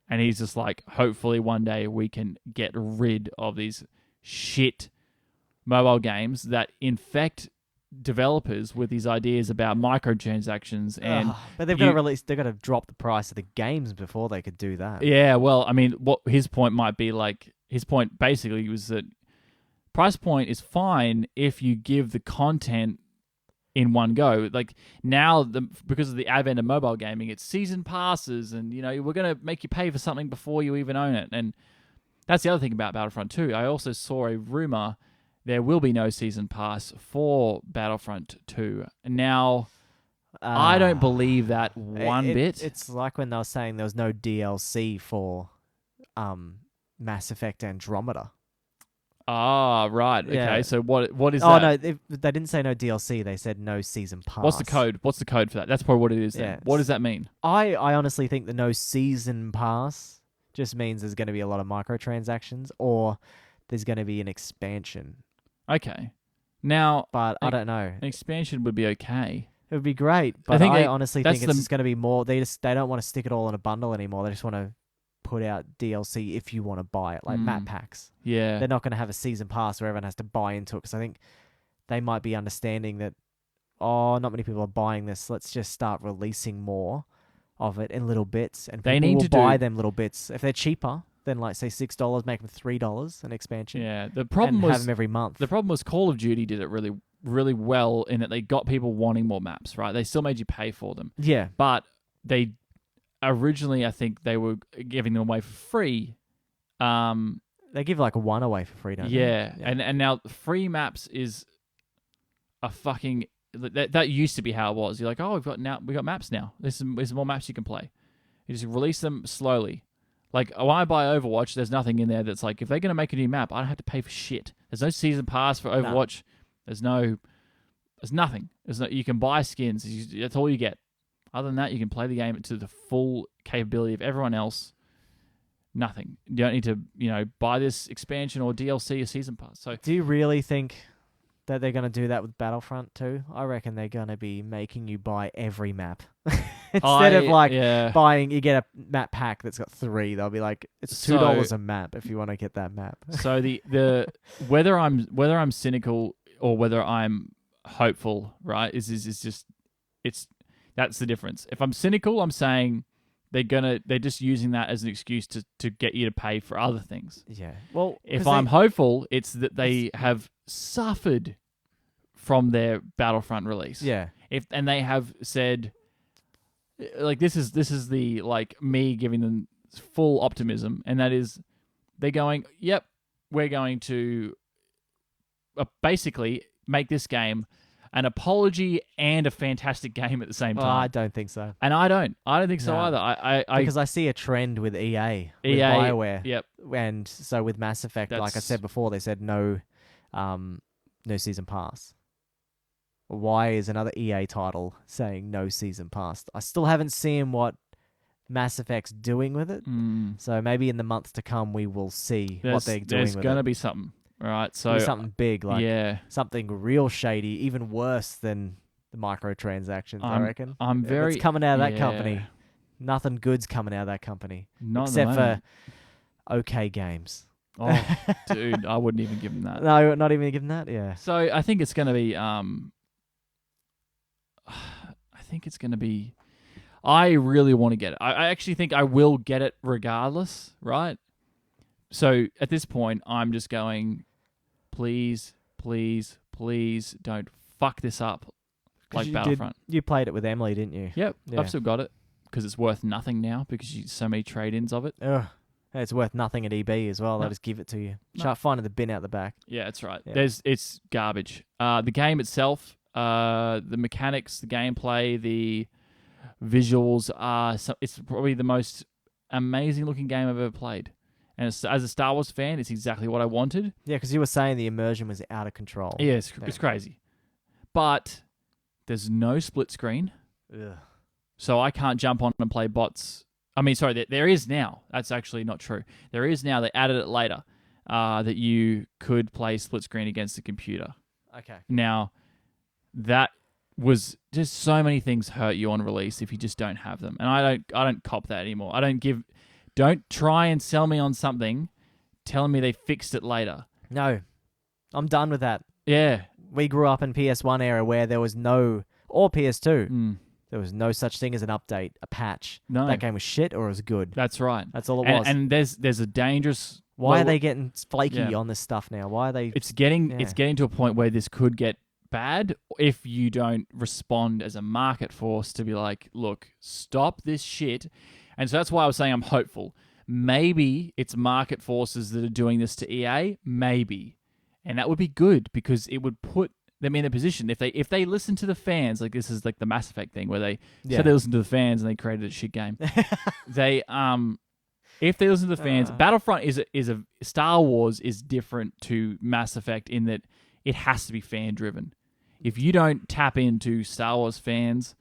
S2: and he's just like, hopefully one day we can get rid of these shit mobile games that infect developers with these ideas about microtransactions
S1: but they've got to drop the price of the games before they could do that.
S2: Yeah, well, I mean, what his point might be his point basically was that price point is fine if you give the content in one go. Like now, because of the advent of mobile gaming, it's season passes and, we're going to make you pay for something before you even own it. And that's the other thing about Battlefront 2. I also saw a rumor there will be no season pass for Battlefront 2. Now, I don't believe that one bit.
S1: It's like when they were saying there was no DLC for Mass Effect Andromeda.
S2: Ah, right. Okay,
S1: Yeah.
S2: so what is that?
S1: Oh, no, they didn't say no DLC. They said no season pass.
S2: What's the code? What's the code for that? That's probably what it is then.
S1: Yeah.
S2: What does that mean?
S1: I honestly think the no season pass just means there's going to be a lot of microtransactions or there's going to be an expansion.
S2: Okay. Now,
S1: But I don't know.
S2: an expansion would be okay.
S1: It would be great, but I honestly think it's just going to be more. They don't want to stick it all in a bundle anymore. They just want to put out DLC if you want to buy it, like map packs.
S2: Yeah.
S1: They're not going to have a season pass where everyone has to buy into it because I think they might be understanding that, not many people are buying this. Let's just start releasing more of it in little bits, and people will buy them little bits. If they're cheaper, then like say $6, make them $3 an expansion.
S2: Yeah. The problem was
S1: have them every month.
S2: The problem was Call of Duty did it really, really well in that they got people wanting more maps. Right? They still made you pay for them.
S1: Yeah,
S2: but they originally, I think they were giving them away for free.
S1: they give like one away for free, don't they?
S2: Yeah, and now free maps is a fucking that used to be how it was. You're like, oh, we got maps now. There's more maps you can play. You just release them slowly. Like when I buy Overwatch, there's nothing in there that's like if they're gonna make a new map, I don't have to pay for shit. There's no season pass for Overwatch. No. There's nothing. You can buy skins. That's all you get. Other than that, you can play the game to the full capability of everyone else. Nothing. You don't need to, buy this expansion or DLC or season pass. So,
S1: do you really think that they're going to do that with Battlefront too? I reckon they're going to be making you buy every map. Instead of buying, you get a map pack that's got 3. They'll be like, it's $2 a map if you want to get that map.
S2: So the whether I'm cynical or whether I'm hopeful, right? Is just that's the difference. If I'm cynical, I'm saying they're just using that as an excuse to get you to pay for other things.
S1: Yeah. Well,
S2: if I'm hopeful, it's that they have suffered from their Battlefront release.
S1: Yeah.
S2: And they have said, like, this is the like me giving them full optimism, and that is they're going, yep, we're going to basically make this game an apology and a fantastic game at the same time.
S1: I don't think so.
S2: And I don't think so either.
S1: Because I see a trend with EA, with BioWare.
S2: Yep.
S1: And so with Mass Effect, like I said before, they said no season pass. Why is another EA title saying no season pass? I still haven't seen what Mass Effect's doing with it. So maybe in the months to come, we will see what they're doing with it.
S2: There's going to be something. Right, so
S1: something big, like something real shady, even worse than the microtransactions. I reckon. It's coming out of that company. Nothing good's coming out of that company, except for OK Games.
S2: Oh, dude, I wouldn't even give them that.
S1: No, not even give them that. Yeah.
S2: So I think it's going to be. I really want to get it. I actually think I will get it regardless. Right. So at this point, I'm just going, please, please, please don't fuck this up like Battlefront.
S1: You played it with Emily, didn't you?
S2: Yep. Yeah. I've still got it because it's worth nothing now because you so many trade-ins of it.
S1: Ugh. It's worth nothing at EB as well. They'll just give it to you. Try finding the bin out the back.
S2: Yeah, that's right. Yeah. It's garbage. The game itself, the mechanics, the gameplay, the visuals it's probably the most amazing looking game I've ever played. And as a Star Wars fan, it's exactly what I wanted.
S1: Yeah, because you were saying the immersion was out of control.
S2: Yeah, it's crazy. But there's no split screen.
S1: Ugh.
S2: So I can't jump on and play bots. I mean, sorry, there is now. That's actually not true. There is now. They added it later that you could play split screen against the computer.
S1: Okay.
S2: Now, that was just so many things hurt you on release if you just don't have them. And I don't cop that anymore. Don't try and sell me on something telling me they fixed it later.
S1: No. I'm done with that.
S2: Yeah.
S1: We grew up in PS1 era where there was or PS2, there was no such thing as an update, a patch.
S2: No.
S1: That game was shit or it was good.
S2: That's right.
S1: That's all it was.
S2: And there's a dangerous...
S1: Why are they getting flaky on this stuff now? Why are they...
S2: It's getting to a point where this could get bad if you don't respond as a market force to be like, look, stop this shit. And so that's why I was saying I'm hopeful. Maybe it's market forces that are doing this to EA. Maybe. And that would be good because it would put them in a position if they listen to the fans, like this is like the Mass Effect thing where they
S1: Yeah.
S2: said they listened to the fans and they created a shit game. They if they listen to the fans, Battlefront is a Star Wars is different to Mass Effect in that it has to be fan driven. If you don't tap into Star Wars fans,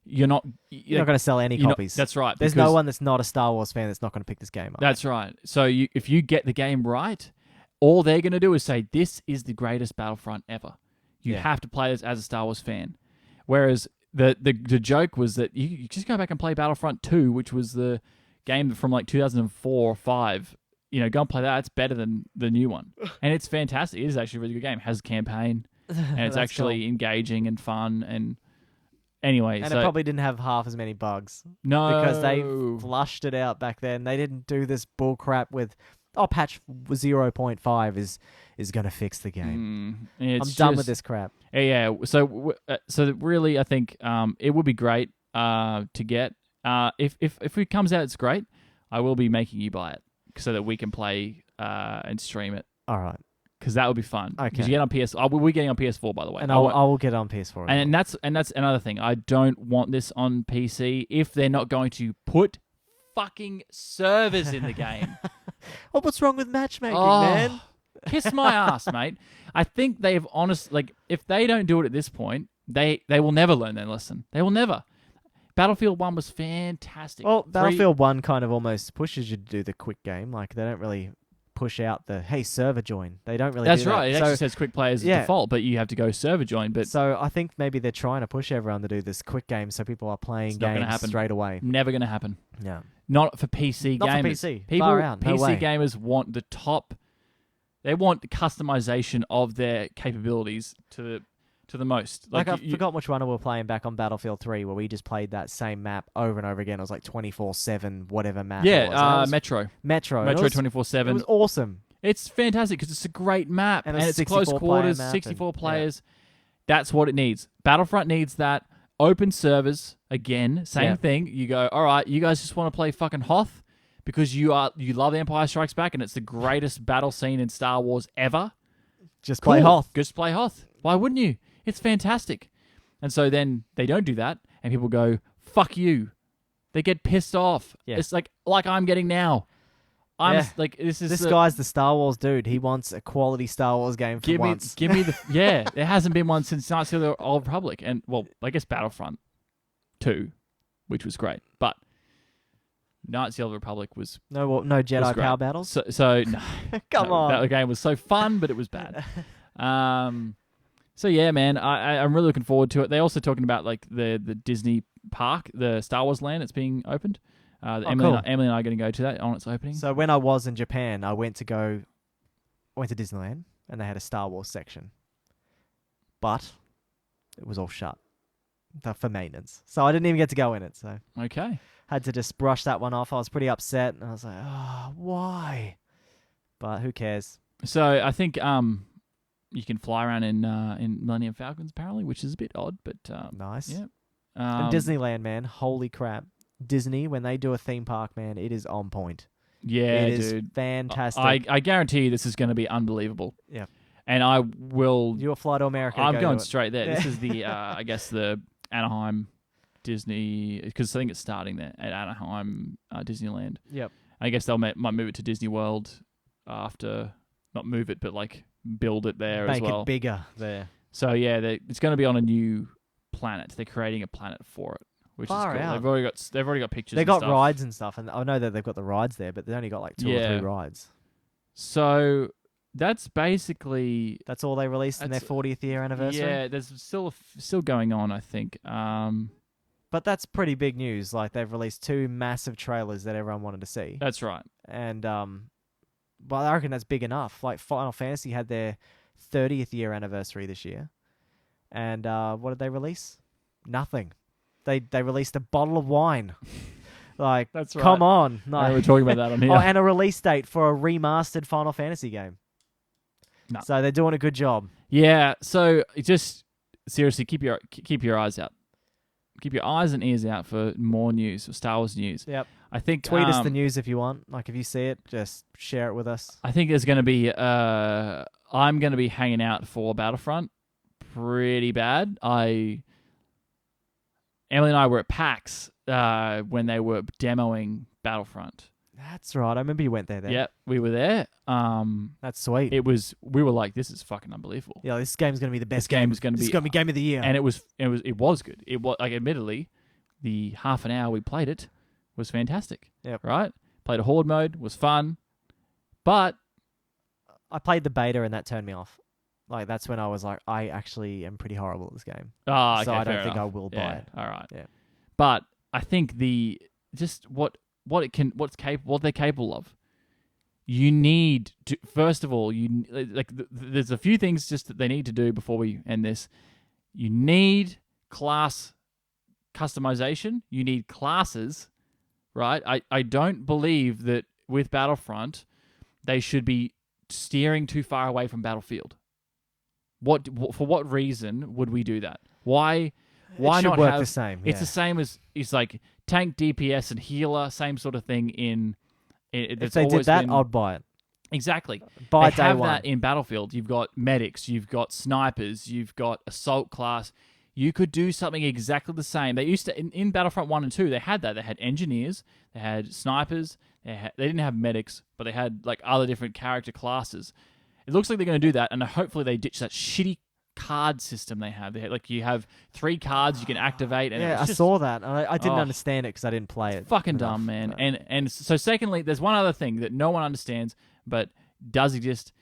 S2: you're not going
S1: to sell any copies.
S2: That's right.
S1: There's no one that's not a Star Wars fan that's not going to pick this game up.
S2: That's right. So if you get the game right, all they're going to do is say, this is the greatest Battlefront ever. You have to play this as a Star Wars fan. Whereas the joke was that you just go back and play Battlefront 2, which was the game from like 2004 or 5. Go and play that. It's better than the new one. And it's fantastic. It is actually a really good game. It has a campaign. And it's actually engaging and fun. And anyway.
S1: And it probably didn't have half as many bugs.
S2: No.
S1: Because they flushed it out back then. They didn't do this bull crap with, patch 0.5 is going to fix the game. I'm done with this crap.
S2: Yeah. So really, I think it would be great to get. If it comes out, it's great. I will be making you buy it so that we can play and stream it.
S1: All right.
S2: Because that would be fun.
S1: Okay.
S2: Because you get on PS. We're getting on PS4, by the way.
S1: And I will get on PS4.
S2: And that's another thing. I don't want this on PC if they're not going to put fucking servers in the game.
S1: Well, what's wrong with matchmaking, man?
S2: Kiss my ass, mate. I think they've if they don't do it at this point, they will never learn their lesson. They will never. Battlefield 1 was fantastic.
S1: Well, Battlefield 1 kind of almost pushes you to do the quick game. Like, they don't really push out the, hey, server join. They don't really
S2: That's
S1: do
S2: right.
S1: that.
S2: It actually says quick play as default, but you have to go server join. But
S1: so I think maybe they're trying to push everyone to do this quick game so people are playing games straight away.
S2: Never going to happen.
S1: Yeah.
S2: Not for PC gamers.
S1: Not for PC.
S2: People,
S1: Far out. No
S2: PC
S1: way.
S2: gamers want the top. They want the customization of their capabilities to the most.
S1: Like I forgot which one we were playing back on Battlefield 3 where we just played that same map over and over again. It was like 24/7 whatever map.
S2: Yeah,
S1: it was.
S2: Metro.
S1: Metro
S2: 24/7.
S1: It was awesome.
S2: It's fantastic because it's a great map and it's close quarters, 64 players. That's what it needs. Battlefront needs that. Open servers, again, same thing. You go, all right, you guys just want to play fucking Hoth because you love Empire Strikes Back and it's the greatest battle scene in Star Wars ever.
S1: Just play Hoth.
S2: Just play Hoth. Why wouldn't you? It's fantastic. And so then they don't do that and people go, fuck you. They get pissed off.
S1: Yeah.
S2: It's like I'm getting now. This
S1: guy's the Star Wars dude. He wants a quality Star Wars game for once.
S2: Give me the There hasn't been one since Knights of the Old Republic, and I guess Battlefront 2, which was great, but Knights of the Old Republic was
S1: no Jedi power battles.
S2: So no,
S1: come on,
S2: that game was so fun, but it was bad. So yeah, man, I'm really looking forward to it. They're also talking about like the Disney park, the Star Wars land that's being opened. Emily and I are going to go to that on its opening.
S1: So when I was in Japan, I went to Disneyland, and they had a Star Wars section, but it was all shut for maintenance. So I didn't even get to go in it. So
S2: okay,
S1: had to just brush that one off. I was pretty upset, and I was like, "Oh, why?" But who cares?
S2: So I think you can fly around in Millennium Falcons apparently, which is a bit odd, but
S1: nice.
S2: Yeah,
S1: and Disneyland, man, holy crap! Disney, when they do a theme park, man, it is on point.
S2: Yeah,
S1: it is
S2: dude.
S1: Fantastic.
S2: I guarantee you this is going to be unbelievable.
S1: Yeah.
S2: And I will...
S1: You'll fly to America.
S2: I'm going straight there. This is the, I guess, the Anaheim Disney... Because I think it's starting there at Anaheim Disneyland.
S1: Yep.
S2: I guess they might move it to Disney World after... Not move it, but like build it there as well.
S1: Make it bigger there.
S2: So yeah, it's going to be on a new planet. They're creating a planet for it. Which
S1: Far
S2: is cool.
S1: out.
S2: They've already got pictures.
S1: They got
S2: stuff.
S1: rides and stuff, and I know that they've got the rides there, but they only got like 2 or 3 rides.
S2: So that's basically
S1: all they released in their 40th year anniversary.
S2: Yeah, there's still going on, I think.
S1: But that's pretty big news. Like they've released 2 massive trailers that everyone wanted to see.
S2: That's right.
S1: And but I reckon that's big enough. Like Final Fantasy had their 30th year anniversary this year, and what did they release? Nothing. They released a bottle of wine. Like, that's right. Come on. No.
S2: We're talking about that on here.
S1: And a release date for a remastered Final Fantasy game. No. So they're doing a good job.
S2: Yeah. So just seriously, keep your eyes out. Keep your eyes and ears out for more news, Star Wars news.
S1: Yep.
S2: I think
S1: tweet us the news if you want. Like if you see it, just share it with us.
S2: I think there's going to be. I'm going to be hanging out for Battlefront. pretty bad. Emily and I were at PAX when they were demoing Battlefront.
S1: That's right. I remember you went there then.
S2: Yep, we were there.
S1: That's sweet.
S2: We were like, this is fucking unbelievable.
S1: Yeah, this game's going to be the best
S2: This game is going to
S1: It's going to be game of the year.
S2: And it was good. It was, like, admittedly, the half an hour we played it was fantastic.
S1: Yep.
S2: Right? Played a horde mode, was fun. But
S1: I played the beta and that turned me off. Like, that's when I was like, I actually am pretty horrible at this game.
S2: Okay,
S1: so I don't
S2: fair
S1: think I
S2: enough.
S1: will buy it.
S2: All right.
S1: Yeah.
S2: But I think what they're capable of. You need to, first of all, there's a few things just that they need to do before we end this. You need class customization. You need classes, right? I don't believe that with Battlefront they should be steering too far away from Battlefield. For what reason would we do that? Why
S1: it should
S2: not
S1: work
S2: have
S1: the same?
S2: It's the same as it's like tank, DPS, and healer, same sort of thing.
S1: If they did that, I'd buy it.
S2: Exactly.
S1: By
S2: they
S1: day
S2: have
S1: one.
S2: that in Battlefield. You've got medics, you've got snipers, you've got assault class. You could do something exactly the same. They used to in Battlefront 1 and 2. They had that. They had engineers, they had snipers. They didn't have medics, but they had like other different character classes. It looks like they're going to do that, and hopefully they ditch that shitty card system they have. Like you have 3 cards you can activate. And
S1: I saw that. I didn't understand it because I didn't play it.
S2: Fucking dumb, man. And so secondly, there's one other thing that no one understands, but does exist.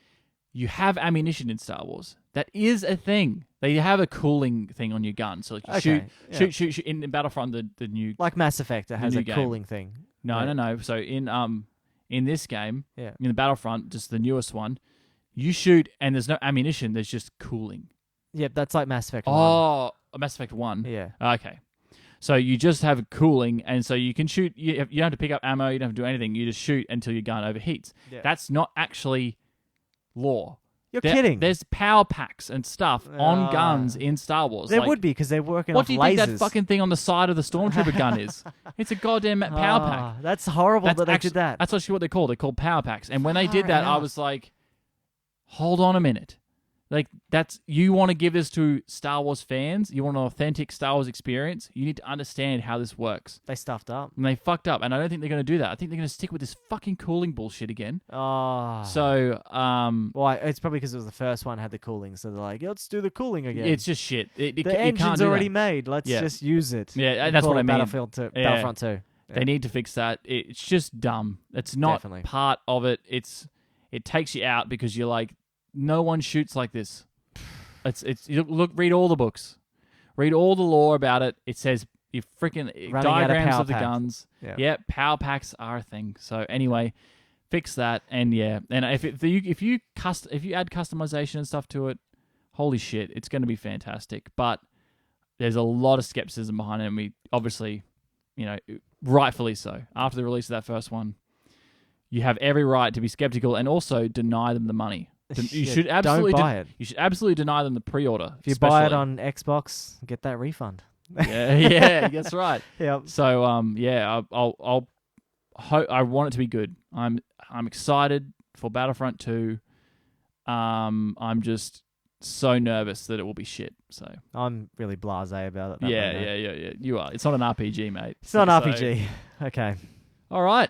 S2: You have ammunition in Star Wars. That is a thing. They have a cooling thing on your gun, so like you shoot. In Battlefront, the new
S1: like Mass Effect, it has a cooling thing.
S2: No. So in this game,
S1: in
S2: the Battlefront, just the newest one, you shoot and there's no ammunition. There's just cooling.
S1: Yep, that's like Mass Effect 1.
S2: Oh, Mass Effect 1.
S1: Yeah.
S2: Okay. So you just have cooling, and so you can shoot. You don't have to pick up ammo. You don't have to do anything. You just shoot until your gun overheats.
S1: Yeah.
S2: That's not actually lore.
S1: You're kidding.
S2: There's power packs and stuff on guns in Star Wars.
S1: There would be because they're working
S2: what
S1: off
S2: do you
S1: lasers.
S2: think that fucking thing on the side of the Stormtrooper gun is? It's a goddamn power pack.
S1: That's horrible that they did that.
S2: That's actually what they're called. They're called power packs. And when they did
S1: Far
S2: that, I
S1: out.
S2: was like, hold on a minute. Like, you want to give this to Star Wars fans? You want an authentic Star Wars experience? You need to understand how this works.
S1: They stuffed up.
S2: And they fucked up. And I don't think they're going to do that. I think they're going to stick with this fucking cooling bullshit again.
S1: Oh.
S2: So,
S1: well, it's probably because it was the first one had the cooling, so they're like, let's do the cooling again.
S2: it's just shit.
S1: The engine's already made. Let's just use it.
S2: Yeah,
S1: And
S2: that's
S1: call
S2: what I
S1: it
S2: mean.
S1: Battlefront 2.
S2: They need to fix that. It's just dumb. It's not
S1: Definitely.
S2: part of it. It takes you out because you're like, no one shoots like this. Read all the books, read all the lore about it. It says you freaking diagrams of the guns. Yeah, power packs are a thing. So anyway, fix that, and if you add customization and stuff to it, holy shit, it's going to be fantastic. But there's a lot of skepticism behind it, and we obviously, rightfully so. After the release of that first one, you have every right to be skeptical and also deny them the money. You should absolutely
S1: don't buy it.
S2: You should absolutely deny them the pre-order.
S1: If you buy it on Xbox, get that refund.
S2: Yeah, that's right.
S1: Yep.
S2: So I'll hope. I want it to be good. I'm excited for Battlefront 2. I'm just so nervous that it will be shit. So
S1: I'm really blasé about it.
S2: Yeah. You are. It's not an RPG, mate.
S1: It's not an RPG. Okay.
S2: All right.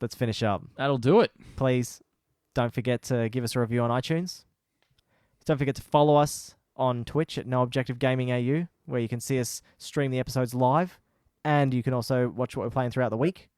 S1: Let's finish up.
S2: That'll do it.
S1: Please don't forget to give us a review on iTunes. Don't forget to follow us on Twitch at No Objective Gaming AU, where you can see us stream the episodes live, and you can also watch what we're playing throughout the week.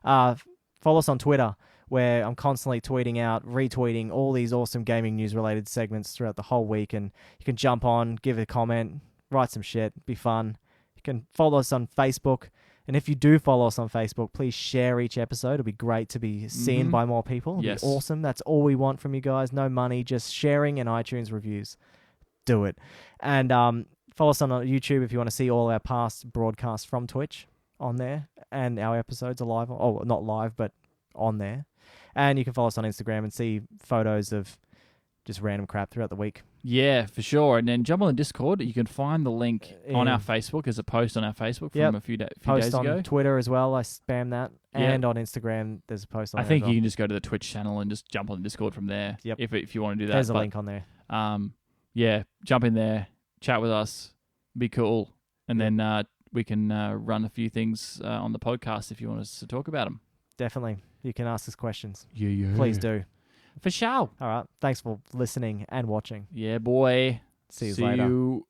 S1: Follow us on Twitter, where I'm constantly tweeting out, retweeting all these awesome gaming news-related segments throughout the whole week, and you can jump on, give a comment, write some shit, be fun. You can follow us on Facebook. And if you do follow us on Facebook, please share each episode. It'll be great to be seen by more people. It'll be awesome. That's all we want from you guys. No money, just sharing and iTunes reviews. Do it. And follow us on YouTube if you want to see all our past broadcasts from Twitch on there. And our episodes are live. Oh, not live, but on there. And you can follow us on Instagram and see photos of just random crap throughout the week.
S2: Yeah, for sure. And then jump on the Discord. You can find the link on our Facebook. There's a post on our Facebook from a few days ago.
S1: Post on Twitter as well. I spam that. And on Instagram, there's a post on there.
S2: I think you can just go to the Twitch channel and just jump on the Discord from there.
S1: Yep.
S2: If you want to do that.
S1: There's a link on there.
S2: yeah, jump in there, chat with us, be cool, and then we can run a few things on the podcast if you want us to talk about them.
S1: Definitely. You can ask us questions.
S2: Yeah.
S1: Please do.
S2: For sure.
S1: All right. Thanks for listening and watching.
S2: Yeah, boy.
S1: See you later.